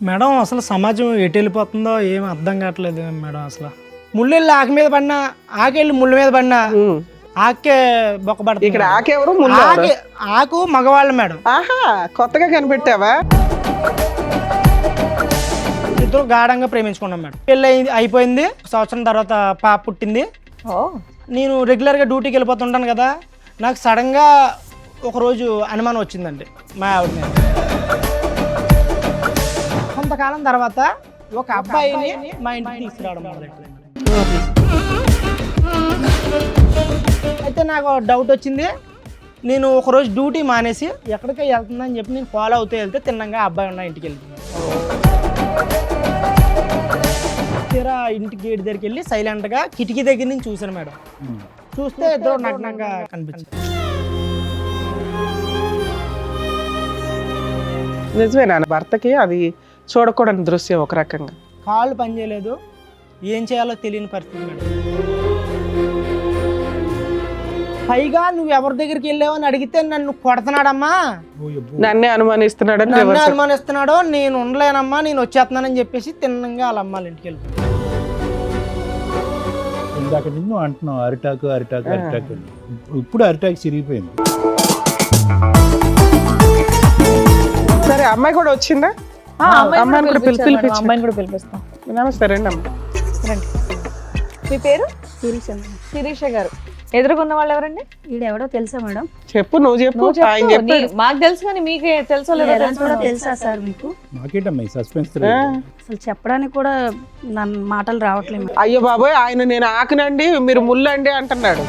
Madam అసలు సమాజం ఎటు వెళ్ళిపోతుందో ఏం అర్థం కావట్లేదు మేడం. అసలు ముళ్ళెళ్ళి ఆకు మీద పడినా, ఆకెళ్ళి ముళ్ళ మీద పడినా ఆకే బొక్కబడుతుంది. ఇక్కడ ఆకెవరు ఆకు మగవాళ్ళు మేడం. ఆహా, కొత్తగా కనిపెట్టావా? ఇద్దరు గాఢంగా ప్రేమించుకున్నాం మేడం. పెళ్ళి అయిపోయింది, సంవత్సరం తర్వాత పాప పుట్టింది. నేను రెగ్యులర్గా డ్యూటీకి వెళ్ళిపోతుంటాను కదా, నాకు సడన్గా ఒకరోజు అనుమానం వచ్చిందండి మా ఆవిడ మీద. కొంతకాలం తర్వాత ఒక అబ్బాయిని మా ఇంటికి తీసుకురావడం మొదలెట్టింది. అయితే నాకు డౌట్ వచ్చింది. నేను ఒకరోజు డ్యూటీ మానేసి ఎక్కడికి వెళ్తుందని చెప్పి నేను ఫాలో అవుతూ వెళ్తే తిన్నంగా అబ్బాయి ఉన్న ఇంటికి వెళ్తున్నాను. తీరా ఇంటి గేట్ దగ్గరికి వెళ్ళి సైలెంట్గా కిటికీ దగ్గర నుంచి చూశాను మేడం. చూస్తే ఇద్దరు నగ్నంగా కనిపించింది. నిజమేనా? భర్తకి అది చూడకూడని దృశ్యం ఒక రకంగా. కాళ్ళు పనిచేయలేదు, ఏం చేయాలో తెలియని పరిస్థితి మేడం. పైగా నువ్వు ఎవరి దగ్గరికి వెళ్ళావని అడిగితే నన్ను కొడుతున్నాడమ్మా, నన్నే అనుమానిస్తున్నాడని, నన్ను అనుమానిస్తున్నాడో, నేను ఉండలేనమ్మా, నేను వచ్చేస్తున్నానని చెప్పేసి తిన్నంగా వాళ్ళ అమ్మాళ్ళ ఇంటికి వెళ్ళి. ఇందాక నుంచి నువ్వు అంటున్నావు అరిటాకు అరిటాకు అరిటాకు. ఇప్పుడు అరిటాకు చిరిగిపోయింది. సరే, అమ్మాయి కూడా వచ్చిందా? అమ్మాయిని కూడా పిలిపిస్తాం. నమస్తే, రండి అమ్మ. మీ పేరు? శిరీష గారు. ఎదురుకున్న వాళ్ళు ఎవరండి? ఈడెవడో తెలుసా మేడం? చెప్పు, నువ్వు చెప్పు. ఆయన చెప్పు. మాకు తెలుసు కానీ మీకే తెలుసో లేదో తెలుసా సార్ మీకు? నాకేటమ్మా ఈ సస్పెన్స్? అసలు చెప్పడానికి కూడా నన్ను మాటలు రావట్లేదు. అయ్యో బాబోయ్, ఆయన నేను ఆకునండి మీరు ముల్లండి అంటున్నాడు.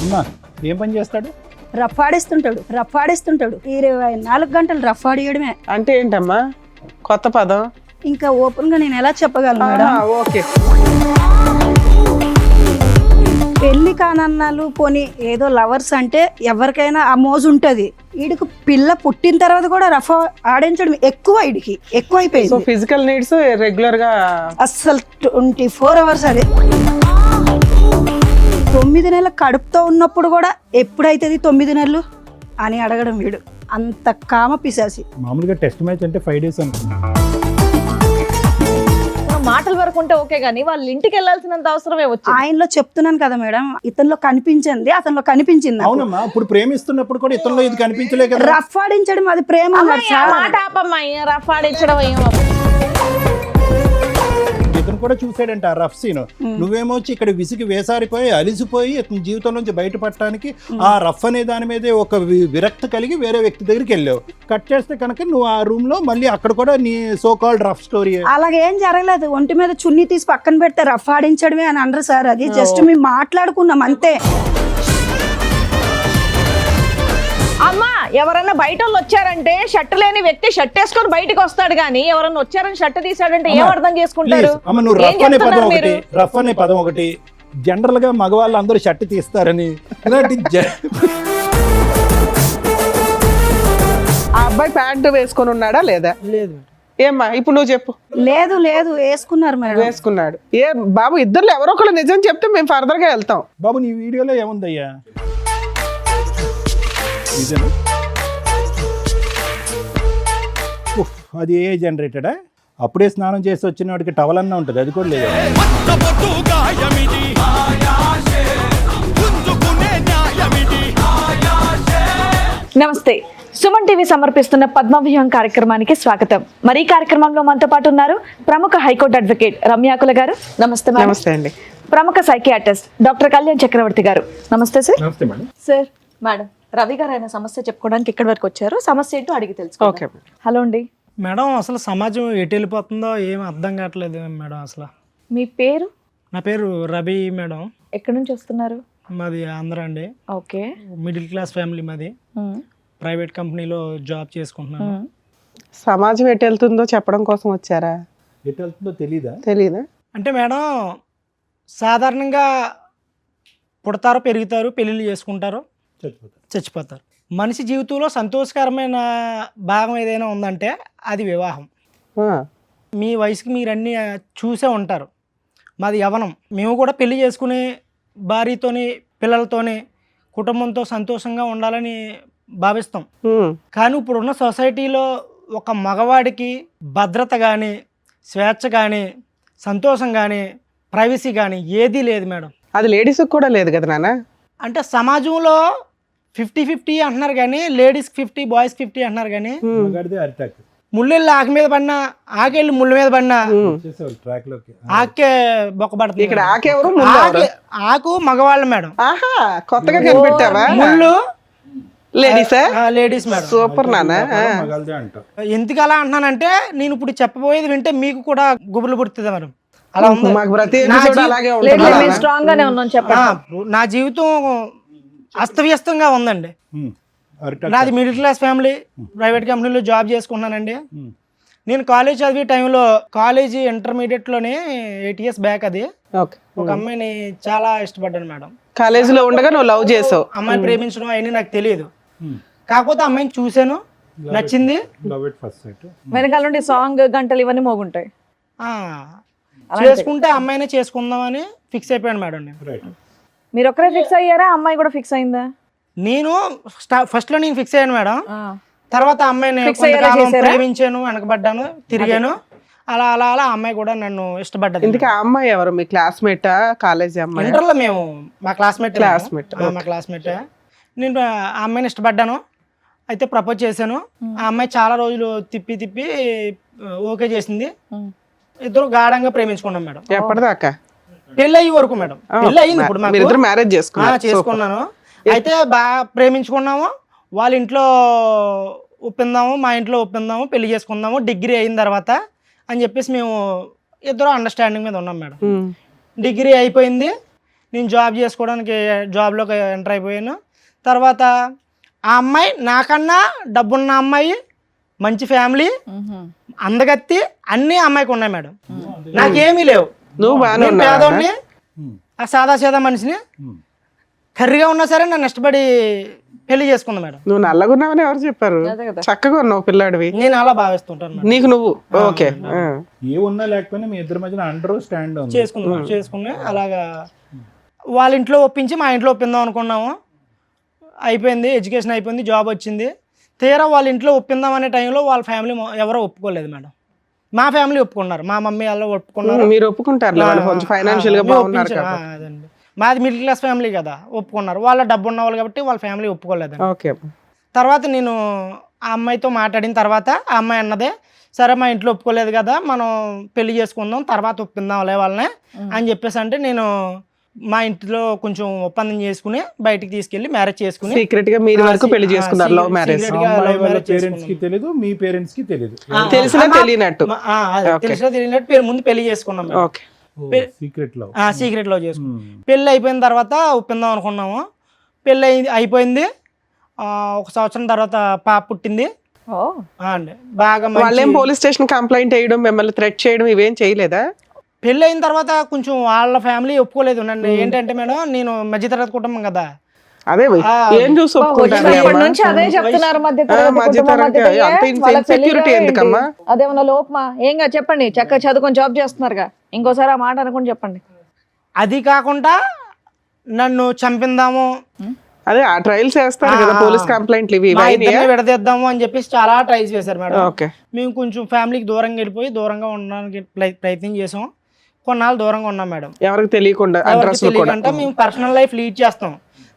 అమ్మా ఏం పని చేస్తాడు? రఫాడిస్తుంటాడు 24 గంటలు రఫాడియడమే. అంటే ఏంటమ్మా కొత్త పదం? ఇంకా ఓపెన్ గా నేను ఎలా చెప్పగలను మేడం? ఓకే. పెళ్లి కానన్నాలు పోనీ ఏదో లవర్స్ అంటే ఎవరికైనా ఆ మోజు ఉంటది. వీడికి పిల్ల పుట్టిన తర్వాత కూడా రఫా ఆడించడం ఎక్కువ అయిపోయింది. సో ఫిజికల్ నీడ్స్ రెగ్యులర్ గా అస్సలు 24 అవర్స్ అదే. 9 నెలల కడుపుతో ఉన్నప్పుడు కూడా ఎప్పుడైతుంది 9 నెలలు అని అడగడం వీడు. అంత కామ పిశాసి. మామూలుగా టెస్ట్ మ్యాచ్ అంటే 5 days అనుకున్నా. మాటల వరకు ఉంటే ఓకే గానీ వాళ్ళ ఇంటికి వెళ్ళాల్సినంత అవసరమే వచ్చింది. ఆయనలో చెప్తున్నాను కదా మేడం, ఇతనిలో కనిపించింది అతనిలో కనిపించింది. అవునమ్మా, ఇప్పుడు ప్రేమిస్తున్నప్పుడు కూడా ఇతరులో ఇది కనిపించలే కదా. రఫ్ ఆడించడం అది ప్రేమ మాట ఆపమ్మా, రఫ్ ఆడించడం ఏమో. ఇతను కూడా చూసాడంట ఆ రఫ్ సీన్. నువ్వేమో వచ్చి ఇక్కడ విసిగి వేసారిపోయి అలిసిపోయి ఇతని జీవితం నుంచి బయటపడటానికి ఆ రఫ్ అనే దాని మీదే ఒక విరక్తి కలిగి వేరే వ్యక్తి దగ్గరికి వెళ్ళావు. కట్ చేస్తే కనుక నువ్వు ఆ రూమ్ లో మళ్ళీ అక్కడ కూడా నీ సో కాల్డ్ రఫ్ స్టోరీ. అలాగేం జరగలేదు. ఒంటి మీద చున్నీ తీసి పక్కన పెడితే రఫ్ ఆడించడమే అని అనరు సార్. అది జస్ట్ మేము మాట్లాడుకున్నాం అంతే. అమ్మా, ఎవరన్నా బయట వాళ్ళు వచ్చారంటే షర్ట్ లేని వ్యక్తి షర్ట్ వేసుకొని బయటకు వస్తాడు గానీ ఎవరన్నా వచ్చారని షర్ట్ తీసాడంటే ఏం అర్థం చేసుకుంటారు? నువ్వు రఫ్ అనే పదం ఒకటి జనరల్ గా మగవాళ్ళు అందరూ షర్ట్ తీస్తారని. ఆ అబ్బాయి ప్యాంటు వేసుకొని ఉన్నాడా లేదా? లేదు. ఏమ్మా ఇప్పుడు నువ్వు చెప్పు. లేదు వేసుకున్నారు మేడం. వేసుకున్నాడు. ఏ బాబు, ఇద్దరు ఎవరో ఒకరు నిజం చెప్తే మేము ఫర్దర్ గా వెళ్తాం. బాబు నీ వీడియోలో ఏముందయ్యా? అది ఏ జనరేటెడా? అప్పుడే స్నానం చేసి వచ్చిన వాడికి టవల్ అన్నా ఉంటుంది, అది కూడా లేదు. నమస్తే, సుమన్ టీవీ సమర్పిస్తున్న పద్మవ్యూహం కార్యక్రమానికి స్వాగతం. మరి ఈ కార్యక్రమంలో మనతో పాటు ఉన్నారు ప్రముఖ హైకోర్టు అడ్వకేట్ రమ్యాకుల గారు. నమస్తే మేడం. నమస్తే అండి. ప్రముఖ సైకియాట్రిస్ట్ డాక్టర్ కళ్యాణ్ చక్రవర్తి గారు. నమస్తే సార్. నమస్తే మేడం. సార్, మేడం రవి గారు ఆయన సమస్య చెప్పుకోవడానికి ఇక్కడి వరకు వచ్చారు. సమస్య ఏంటో అడిగి తెలుసుకో. ఓకే. హలో అండి. మేడం అసలు సమాజం ఎటు వెళ్ళిపోతుందో ఏం అర్థం కావట్లేదు మేడం. అసలు మీ పేరు? నా పేరు రవి మేడం. ఎక్కడి నుంచి వస్తున్నారు? మాది ఆంధ్ర అండి. ఓకే. మిడిల్ క్లాస్ ఫ్యామిలీ మాది. ప్రైవేట్ కంపెనీలో జాబ్ చేసుకుంటున్నాను. సమాజం ఎటు వెళ్తుందో చెప్పడం కోసం వచ్చారా? ఎటు వెళ్తుందో తెలీదా? అంటే మేడం సాధారణంగా పుడతారు, పెరుగుతారు, పెళ్ళిళ్ళు చేసుకుంటారు, చచ్చిపోతారు. మనిషి జీవితంలో సంతోషకరమైన భాగం ఏదైనా ఉందంటే అది వివాహం. మీ వయసుకి మీరు అన్నీ చూసే ఉంటారు. మాది యవ్వనం. మేము కూడా పెళ్లి చేసుకుని భార్యతోని పిల్లలతోని కుటుంబంతో సంతోషంగా ఉండాలని భావిస్తాం. కానీ ఇప్పుడున్న సొసైటీలో ఒక మగవాడికి భద్రత కానీ, స్వేచ్ఛ కానీ, సంతోషం కానీ, ప్రైవసీ కానీ ఏదీ లేదు మేడం. అది లేడీస్కి కూడా లేదు కదా నాన్న. అంటే సమాజంలో 50-50 అంటున్నారు కానీ లేడీస్ 50 బాయ్స్ 50 అంటున్నారు కానీ మగాడిదే అరిటాక్ ముళ్ళెళ్ళి ఆకు మీద పడినా ఆకెళ్ళి ముళ్ళ మీద పడినా వచ్చేసేవాళ్ళు ట్రాక్ లోకి. ఆకే బొక్కబడుతుంది. ఇక్కడ ఆకెవరు ముందు ఎవరు? ఆకు మగవాళ్ళు మేడం, ఆహా కొత్తగా కనిపెట్టావా? ముళ్ళు లేడీసా? Ladies madam. సూపర్ నాన్న. మగాళ్ళదే అంటాం. ఎందుకు అలా అంటున్నానంటే నేను ఇప్పుడు చెప్పబోయేది వింటే మీకు కూడా గుబులు పుడుతుంది మేడం. అలా ఉంది. మాకు ప్రతి నా ఎపిసోడ్ జీ- అలాగే లేదు ఉంటుంది. మేము స్ట్రాంగ్ గానే ఉన్నాం చెప్పండి. నా జీవితం అస్తవ్యస్తంగా ఉందండి. అరిటాక్. నాది మిడిల్ క్లాస్ ఫ్యామిలీ, ప్రైవేట్ కంపెనీలో జాబ్ చేసుకున్నానండి. నేను కాలేజ్ చదివే టైంలో కాలేజీ ఇంటర్మీడియట్లోనే 8 years బ్యాక్ అది ఓకే. ఒక అమ్మాయిని చాలా ఇష్టపడ్డాను మేడం. కాలేజీలో ఉండగా నువ్వు లవ్ చేసావు. అమ్మాయిని ప్రేమించడం అవన్నీ నాకు తెలియదు. కాకపోతే అమ్మాయిని చూశాను, నచ్చింది. Love at first sight. వెనకాల నుండి సాంగ్ గంటలు ఇవన్నీ మోగుంటాయి. ఆ, చేసుకుంటే అమ్మాయినే చేసుకుందామని ఫిక్స్ అయిపోయాను మేడం నేను. రైట్. మీరు ఒక్కరే ఫిక్స్ అయ్యారా, అమ్మాయి కూడా ఫిక్స్ అయిందా? నేను ఫస్ట్లో నేను ఫిక్స్ అయ్యాను మేడం. తర్వాత అమ్మాయిని Fix అయ్యేలా కొంతకాలం చేశారా? ప్రేమించాను, వెనకబడ్డాను, తిరిగాను. అలా అలా అలా ఆ అమ్మాయి కూడా నన్ను ఇష్టపడ్డది. ఇందుకే ఆ అమ్మాయి ఎవరు? మీ క్లాస్మేటా? కాలేజీ అమ్మాయి? ఇంటర్లో మేము మా క్లాస్మేట్. Classmate, మా క్లాస్మేట్. నేను ఆ అమ్మాయిని ఇష్టపడ్డాను, అయితే ప్రపోజ్ చేశాను. ఆ అమ్మాయి చాలా రోజులు తిప్పి తిప్పి ఓకే చేసింది. ఇద్దరు గాఢంగా ప్రేమించుకున్నాం మేడం. ఎప్పటిదాకా? పెళ్ళి అయ్యే వరకు మేడం. పెళ్ళి అయ్యింది ఇప్పుడు మాకు. మీరిద్దరు మ్యారేజ్ చేసుకున్నారు? చేసుకున్నాను. అయితే బాగా ప్రేమించుకున్నాము. వాళ్ళ ఇంట్లో ఒప్పిందాము, మా ఇంట్లో ఒప్పిందాము, పెళ్లి చేసుకుందాము డిగ్రీ అయిన తర్వాత అని చెప్పేసి మేము ఇద్దరు అండర్స్టాండింగ్ మీద ఉన్నాం మేడం. డిగ్రీ అయిపోయింది, నేను జాబ్ చేసుకోవడానికి జాబ్లోకి ఎంటర్ అయిపోయాను. తర్వాత ఆ అమ్మాయి నాకన్నా డబ్బున్న అమ్మాయి, మంచి ఫ్యామిలీ, అందగత్తి అన్నీ అమ్మాయికి ఉన్నాయి మేడం. నాకేమీ లేవు. నువ్వు బాగానే నేను ఉన్నావా? పేదోడిని, ఆ సాదా సీదా మనిషిని. కర్రీగా ఉన్నా సరే నన్ను ఇష్టపడి పెళ్లి చేసుకుంది మేడం. నువ్వు నల్లగున్నావని ఎవరు చెప్పారు? చక్కగా ఉన్నావు పిల్లాడివి. నేను అలా భావిస్తుంటాను మేడం. నీకు నువ్వు ఓకే. ఏ ఉన్నా లేకపోయినా మీ ఇద్దరి మధ్యన అండర్ స్టాండ్ ఉంది. చేసుకుని అలాగా వాళ్ళ ఇంట్లో ఒప్పించి మా ఇంట్లో ఒప్పిందాం అనుకున్నాము. అయిపోయింది, ఎడ్యుకేషన్ అయిపోయింది, జాబ్ వచ్చింది. తీరా వాళ్ళ ఇంట్లో ఒప్పిందాం అనే టైంలో వాళ్ళ ఫ్యామిలీ ఎవరో ఒప్పుకోలేదు మేడం. మా ఫ్యామిలీ ఒప్పుకున్నారు, మా మమ్మీ వాళ్ళు ఒప్పుకున్నారు. మీరు ఒప్పుకుంటారు వాళ్ళు కొంచెం ఫైనాన్షియల్ గా బాగున్నారు కదా. అదండి, మాది మిడిల్ క్లాస్ ఫ్యామిలీ కదా, ఒప్పుకున్నారు. వాళ్ళ డబ్బు ఉన్న వాళ్ళు కాబట్టి వాళ్ళ ఫ్యామిలీ ఒప్పుకోలేదండి. ఓకే. తర్వాత నేను ఆ అమ్మాయితో మాట్లాడిన తర్వాత ఆ అమ్మాయి అన్నదే, సరే మా ఇంట్లో ఒప్పుకోలేదు కదా, మనం పెళ్లి చేసుకుందాం, తర్వాత ఒప్పిందాంలే వాళ్ళని అని చెప్పేసి అంటే నేను మా ఇంట్లో కొంచెం ఒప్పందం చేసుకుని బయటికి తీసుకెళ్లి మ్యారేజ్ చేసుకుని సీక్రెట్ గా మీరు వరకు పెళ్లి చేసుకున్నారు. Love marriage. పేరెంట్స్ కి తెలియదు, మీ పేరెంట్స్ కి తెలియదు. తెలిసినా తెలియనట్టు. తెలిసినా తెలియనట్టు ముందు పెళ్లి చేసుకున్నాం. ఓకే. Secret love. సీక్రెట్ లో చేసుకున్నాం. పెళ్లి అయిపోయిన తర్వాత ఒప్పిందాం అనుకున్నాము. పెళ్లి అయిపోయింది. 1 సంవత్సరం తర్వాత పాప పుట్టింది. అండి బాగా వాళ్ళేం పోలీస్ స్టేషన్ కంప్లైంట్ చేయడం, మిమ్మల్ని థ్రెట్ చేయడం ఇవేం చేయలేదా? పెళ్ళి అయిన తర్వాత కొంచెం వాళ్ళ ఫ్యామిలీ ఒప్పుకోలేదు నన్ను. ఏంటంటే మేడం, నేను మధ్యతరగతి కుటుంబం కదా. అదే ఏం చూసి ఒప్పుకుంటారు? ఇప్పటి నుంచి అదే చెప్తున్నారు, ఇన్సెక్యూరిటీ ఎందుకమ్మా? అదేమన్నా లోపమా? ఏంగా చెప్పండి, చక్కగా చదువుకొని జాబ్ చేస్తున్నారుగా, ఇంకోసారి ఆ మాట అనుకుని చెప్పండి. అది కాకుండా నన్ను చంపిందాము, అదే ఆ ట్రయల్స్ చేస్తారు కదా పోలీస్ కంప్లైంట్లు ఇవి మా ఇద్దరిని విడదీద్దాము అని చెప్పేసి చాలా ట్రైల్స్ చేశారు మేడం. ఓకే. మేము కొంచెం ఫ్యామిలీకి దూరంగా వెళ్ళిపోయి దూరంగా ఉండడానికి ప్రయత్నం చేసాం. కొన్నాళ్ళు దూరంగా ఉన్నాం మేడం. ఎవరికి తెలియకుండా తెలియకుండా మేము పర్సనల్ లైఫ్ లీడ్ చేస్తాం.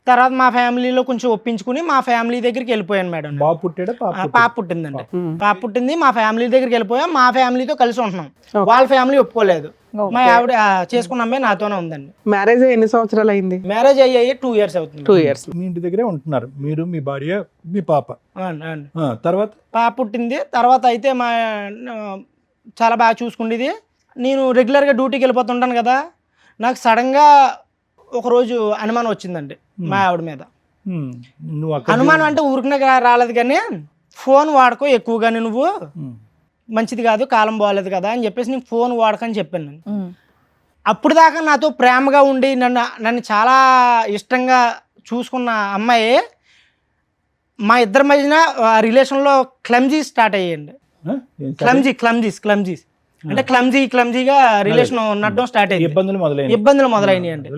తర్వాత మా ఫ్యామిలీలో కొంచెం ఒప్పించుకుని మా ఫ్యామిలీ దగ్గరికి వెళ్ళిపోయాను మేడం. బాబు పుట్టాడా? పాప పుట్టిందండి. పాప పుట్టింది, మా ఫ్యామిలీ దగ్గరికి వెళ్ళిపోయాం. మా ఫ్యామిలీతో కలిసి ఉంటున్నాం. వాళ్ళ ఫ్యామిలీ ఒప్పుకోలేదు. మా ఆవిడ చేసుకున్న అమ్మాయి నాతోనే ఉందండి. మ్యారేజ్ ఎన్ని సంవత్సరాలు అయింది? మ్యారేజ్ అయ్యాయి 2 years అవుతుంది. 2 years. మీ ఇంటి దగ్గరే ఉంటున్నారు మీరు, మీ భార్య, మీ పాప. తర్వాత పాప పుట్టింది. తర్వాత అయితే మా చాలా బాగా చూసుకుండేది. నేను రెగ్యులర్గా డ్యూటీకి వెళ్ళిపోతుంటాను కదా, నాకు సడన్గా ఒకరోజు అనుమానం వచ్చిందండి మా ఆవిడ మీద. నువ్వు అనుమానం అంటే ఊరికనే రాలేదు కానీ, ఫోన్ వాడుకో ఎక్కువగానే, నువ్వు మంచిది కాదు, కాలం బాగాలేదు కదా అని చెప్పేసి నేను ఫోన్ వాడకని చెప్పాను నేను. అప్పుడు దాకా నాతో ప్రేమగా ఉండి నన్ను చాలా ఇష్టంగా చూసుకున్న అమ్మాయి మా ఇద్దరి మధ్యన రిలేషన్లో క్లమ్జీ స్టార్ట్ అయ్యాయండి. క్లమ్జీస్ అంటే క్లమ్జీగా రిలేషన్ ఉన్నట్టు స్టార్ట్ అయింది. ఇబ్బందులు మొదలైనవి అండి.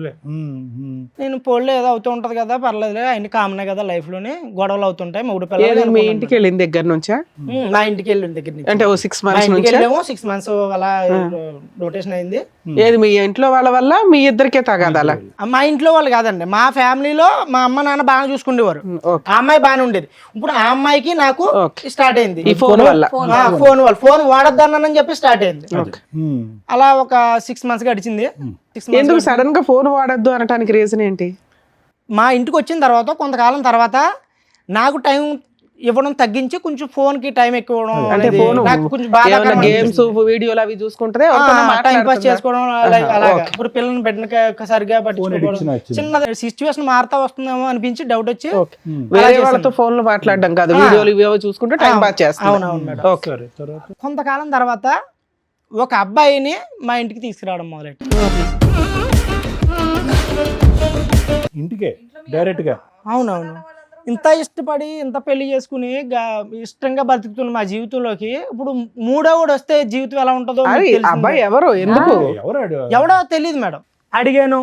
నేను పోలే ఏదో అవుతూ ఉంటది కదా, పర్లేదులే, అన్ని కామనే కదా లైఫ్ లోని, గొడవలు అవుతుంటాయి, మూడు పిల్లలు. మీ ఇంటికి వెళ్ళిన దగ్గర నుంచా? మా ఇంటికి వెళ్ళిన దగ్గర నుంచి అంటే 6 months ఇంటికి నుంచి వెళ్ళాము. 6 months అలా రొటేషన్ అయింది. ఏది మీ ఇంట్లో వాళ్ళ వల్ల మీ ఇద్దరికే తగాదాలా? మా ఇంట్లో వాళ్ళు కాదండి, మా ఫ్యామిలీలో మా అమ్మ నాన్న బాగా చూసుకునేవారు. ఆ అమ్మాయి బాగానే ఉండేది. ఇప్పుడు ఆ అమ్మాయికి నాకు స్టార్ట్ అయింది ఈ ఫోన్ వల్ల. ఫోన్ వాడొద్దన్నానని చెప్పి స్టార్ట్ అయింది. అలా ఒక 6 months గడిచింది. 6 months ఎందుకు సడన్ గా ఫోన్ వాడద్దు అనడానికి రీజన్ ఏంటి? మా ఇంటికి వచ్చిన తర్వాత కొంతకాలం తర్వాత నాకు టైం ఇవ్వడం తగ్గించి కొంచెం ఫోన్ కి టైం ఎక్కువ ఇవ్వడం అంటే అనేది ఫోన్ నాకు కొంచెం బాధాకరం గేమ్స్ వీడియోలు అవి చూసుకుంటే టైం పాస్ చేసుకోవడం అలాగా. ఇప్పుడు పిల్లల్ని పెట్టిన సరిగా పట్టించుకోవడం, చిన్న సిచ్యువేషన్ మారుతా వస్తుందేమో అనిపించి డౌట్ వచ్చి వేరే వాళ్ళతో ఫోన్ లో మాట్లాడడం కాదు, వీడియోలు ఇవేవో చూసుకుంటే టైం పాస్ చేస్తాం. అవునవును మేడం. కొంతకాలం తర్వాత ఒక అబ్బాయిని మా ఇంటికి తీసుకురావడం మొదలెట్టి, ఇంటికే డైరెక్ట్ గా. అవునవును, ఇంత ఇష్టపడి ఇంత పెళ్లి చేసుకుని ఇష్టంగా బతుకుతున్న మా జీవితంలోకి ఇప్పుడు మూడోవాడు వస్తే జీవితం ఎలా ఉంటుందో మీకు తెలిసిందే. అబ్బాయి ఎవరు, ఎందుకు, ఎవడో తెలియదు మేడం. అడిగాను,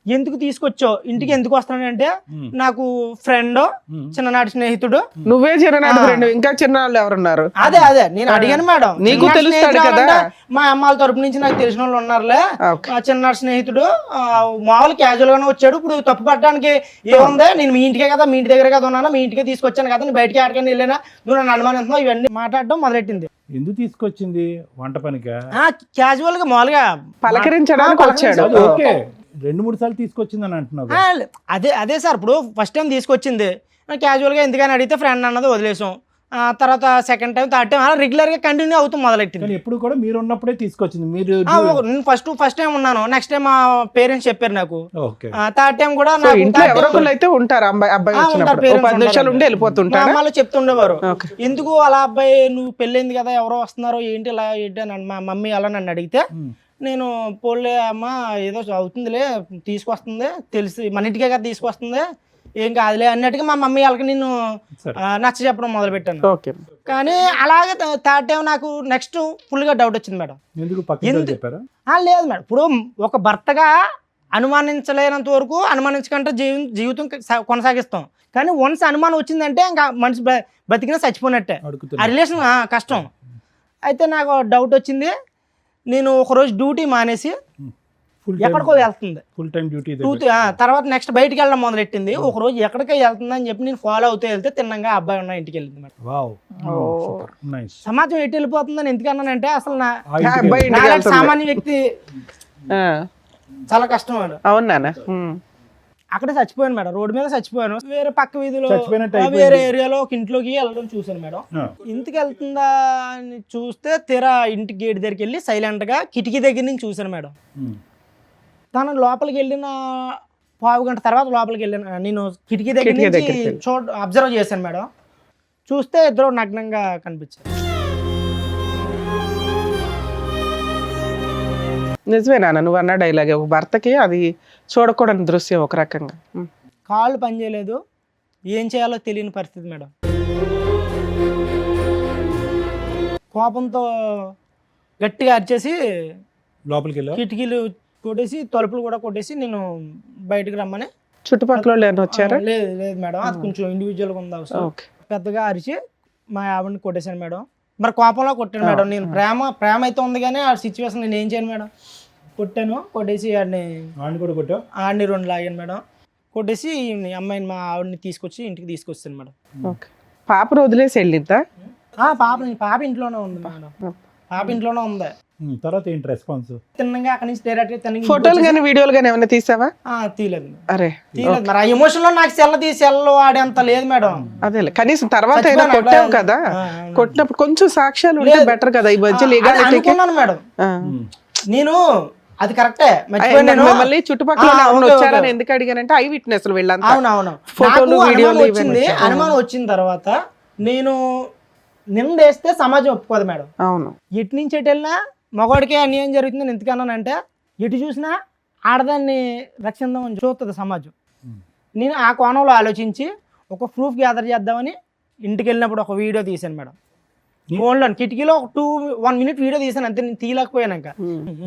ఎందుకు తీసుకొచ్చావు ఇంటికి, ఎందుకు వస్తానంటే నాకు ఫ్రెండ్, చిన్ననాటి స్నేహితుడు. నువ్వే చిన్ననాటి ఫ్రెండ్, ఇంకా చిన్నవాళ్ళు ఎవరున్నారు? అదే నేను అడిగాను మేడం. నీకు తెలుస్తాడు కదా, మా అమ్మాల తరపు నుంచి నాకు తెలిసిన వాళ్ళు ఉన్నారులే, చిన్ననాటి స్నేహితుడు, మామూలు క్యాజువల్ గానే వచ్చాడు. ఇప్పుడు తప్పు పట్టడానికి ఏముంది, నేను మీ ఇంటికే కదా, మీ ఇంటి దగ్గర కదా ఉన్నాను, మీ ఇంటికే తీసుకొచ్చాను కదా, నేను బయటకి ఆడకని వెళ్ళినా, నువ్వు నన్ను అనుమానిస్తున్నావు, ఇవన్నీ మాట్లాడడం మొదలెట్టింది. ఎందుకు తీసుకొచ్చింది? వంట పనికా? క్యాజువల్ గా మామూలుగా పలకరించడానికి వచ్చాడు. ఓకే, 2-3 సార్లు తీసుకొచ్చిందని అంటున్నావు. అదే సార్, ఇప్పుడు ఫస్ట్ టైం తీసుకొచ్చింది క్యాజువల్గా ఎందుకని అడిగితే ఫ్రెండ్ అన్నది వదిలేసాం. తర్వాత సెకండ్ టైం, థర్డ్ టైం అలా రెగ్యులర్ గా కంటిన్యూ అవుతూ మొదలెట్టింది. ఎప్పుడు కూడా మీరు ఉన్నప్పుడే తీసుకొచ్చింది. మీరు నేను ఫస్ట్ టైం ఉన్నాను, నెక్స్ట్ టైం మా పేరెంట్స్ చెప్పారు నాకు, ఓకే. థర్డ్ టైం కూడా ఇంట్లో ఎవరొకరు అయితే ఉంటారు, అబ్బాయి వచ్చినప్పుడు 10 నిమిషాలు ఉండి వెళ్ళిపోతుంటారు. మళ్ళీ చెప్తుండేవారు, ఎందుకు అలా అబ్బాయి నువ్వు పెళ్ళైంది కదా, ఎవరో వస్తున్నారో ఏంటి ఇలా ఏంటి అని మా మమ్మీ అలా నన్ను అడిగితే, నేను పోలే అమ్మ ఏదో అవుతుందిలే, తీసుకొస్తుంది, తెలిసి మన ఇంటికే కదా తీసుకొస్తుంది, ఏం కాదులే అన్నట్టుగా మా మమ్మీ వాళ్ళకి నేను నచ్చ చెప్పడం మొదలు పెట్టాను. కానీ అలాగే థర్డ్ టైం నాకు నెక్స్ట్ ఫుల్ గా డౌట్ వచ్చింది మేడం. లేదు మేడం, ఇప్పుడు ఒక భర్తగా అనుమానించలేనంత వరకు అనుమానించకుండా జీవితం కొనసాగిస్తాం. కానీ వన్స్ అనుమానం వచ్చిందంటే ఇంకా మనిషి బతికినా చచ్చిపోయినట్టే, ఆ రిలేషన్ కష్టం. అయితే నాకు డౌట్ వచ్చింది. నేను ఒకరోజు డ్యూటీ మానేసి ఎక్కడికో వెళ్తుంది, ఫుల్ టైం డ్యూటీ. తర్వాత నెక్స్ట్ బయటికి వెళ్ళడం మొదలెట్టింది. ఒక రోజు ఎక్కడికో వెళ్తుంది అని చెప్పి నేను ఫాలో అవుతూ వెళ్తే తిన్నంగా అబ్బాయి ఉన్న ఇంటికి వెళ్ళింది మేడం. సమాజం ఎటు వెళ్ళిపోతుందని ఎందుకన్నానంటే, అసలు నా సామాన్య వ్యక్తి చాలా కష్టం మేడం. అవునా? అక్కడే చచ్చిపోయాను మేడం, రోడ్డు మీద చచ్చిపోయాను. వేరే పక్క వీధిలో వేరే ఏరియాలో ఒక ఇంట్లోకి వెళ్ళడం చూసాను మేడం. ఇంటికి వెళ్తుందా అని చూస్తే తీరా ఇంటి గేట్ దగ్గరికి వెళ్ళి సైలెంట్ గా కిటికీ దగ్గర నుంచి చూసాను మేడం. తను లోపలికి వెళ్ళిన 1/2 గంట తర్వాత లోపలికి వెళ్ళిన నేను కిటికీ దగ్గర నుంచి అబ్జర్వ్ చేశాను మేడం. చూస్తే ఇద్దరు నగ్నంగా కనిపించారు. నిజమేనా నువ్వు అన్న డైలాగ్? ఒక భర్తకి అది చూడకూడని దృశ్యం ఒక రకంగా. కాళ్ళు పనిచేయలేదు, ఏం చేయాలో తెలియని పరిస్థితి మేడం. కోపంతో గట్టిగా అరిచేసి లోపలికి వెళ్ళి కిటికీలు కొట్టేసి తలుపులు కూడా కొట్టేసి నేను బయటకు రమ్మని. చుట్టుపక్కల వచ్చారా? లేదు మేడం, అది కొంచెం ఇండివిజువల్గా ఉంది అవసరం. పెద్దగా అరిచి మా ఆవిడని కొట్టేశాను మేడం. మరి కోపంలో కొట్టాను మేడం. నేను ప్రేమ అయితే ఉంది కానీ ఆ సిచ్యువేషన్ నేను ఏం చేయను మేడం. కొట్టాను, కొట్టేసి ఆడిని 2 లాగాను మేడం. కొట్టేసి అమ్మాయిని మా ఆవిడని తీసుకొచ్చి ఇంటికి తీసుకొచ్చాను మేడం. పాపను వదిలేసి వెళ్ళిద్దా? పాప ఇంట్లోనే ఉంది మేడం, పాప ఇంట్లోనే ఉంది. తర్వాత ఏంటి రెస్పాన్స్? తిన్నగా అక్కడి నుంచి డైరెక్ట్ ఫోటోలు కానీ వీడియోలు కానీ ఏమైనా తీసావా? తీయలేదు. అరే తీయలేదు మరి, ఆ ఎమోషన్ లో నాకు సెల్ వాడేంత లేదు మేడం. అదే కనీసం తర్వాత అయినా కొట్టావు కదా, కొట్టినప్పుడు కొంచెం సాక్ష్యాలు ఉంటే బెటర్ కదా. ఈ మధ్య అనుకున్నాను మేడం నేను, అది కరెక్టే. మళ్ళీ చుట్టుపక్కల వచ్చారని ఎందుకు అడిగానంటే ఐ విట్నెస్ వీళ్ళంతా. అవునవును, ఫోటోలు వీడియోలు వచ్చింది. అనుమానం వచ్చిన తర్వాత నేను నిందేస్తే సమాజం ఒప్పుకోదు మేడం. అవును, ఎటు నుంచి ఎటు వెళ్ళినా మగవాడికే అన్యాయం జరుగుతుందని ఎందుకన్నానంటే, ఎటు చూసినా ఆడదాన్ని రక్షిద్దామని చూస్తుంది సమాజం. నేను ఆ కోణంలో ఆలోచించి ఒక ప్రూఫ్ గ్యాదర్ చేద్దామని ఇంటికి వెళ్ళినప్పుడు ఒక వీడియో తీశాను మేడం. ఫోన్లో కిటికీలో ఒక 1 minute వీడియో తీసాను అంతే, నేను తీయలేకపోయాను.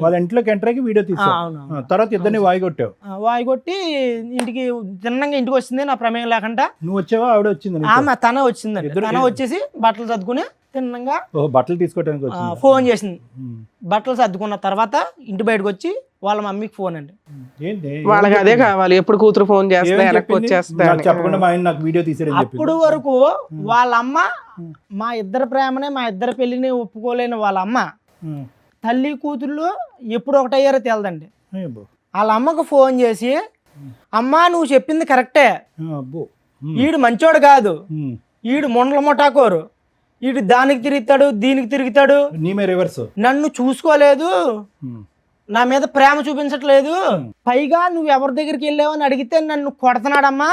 వాళ్ళ ఇంట్లోకి ఎంటర్ అయ్యి వీడియో తీసా. అవును. తర్వాత ఇద్దరిని వాయి కొట్టావు. వాయి కొట్టి ఇంటికి తిన్నంగా ఇంటికి వచ్చింది నా ప్రమేయం లేకుండా. నువ్వు వచ్చావా ఆవిడ వచ్చింది? ఆమె తనే వచ్చిందండి. తనే వచ్చేసి బట్టలు సర్దుకుని తిన్నంగా బట్టలు తీసుకోవడానికి వచ్చింది. ఫోన్ చేసింది. బట్టలు సర్దుకున్న తర్వాత ఇంటి బయటకు వచ్చి వాళ్ళ మమ్మీకి ఫోన్ అండి. ఏంటి వాళ్ళకి అదే కావాలి, ఎప్పుడు కూతురు ఫోన్ చేస్తే వెనక్కి వచ్చేస్తా నాకు చెప్పకుండా మా ఆయన నాకు వీడియో తీసాడని చెప్పి. అప్పుడు వరకు వాళ్ళ అమ్మ మా ఇద్దరు ప్రేమనే, మా ఇద్దరు పెళ్లిని ఒప్పుకోలేని వాళ్ళ అమ్మ తల్లి కూతుళ్ళు ఎప్పుడు ఒకటయ్యారో తెలదండి. వాళ్ళ అమ్మకు ఫోన్ చేసి, అమ్మా నువ్వు చెప్పింది కరెక్టే, ఈడు మంచోడు కాదు, ఈడు మొండల మొటాకోరు, ఈడు దానికి తిరుగుతాడు దీనికి తిరుగుతాడు, నీమే రివర్స్, నన్ను చూసుకోలేదు, నా మీద ప్రేమ చూపించట్లేదు, పైగా నువ్వు ఎవరి దగ్గరికి వెళ్ళావని అడిగితే నన్ను కొడుతున్నాడమ్మా,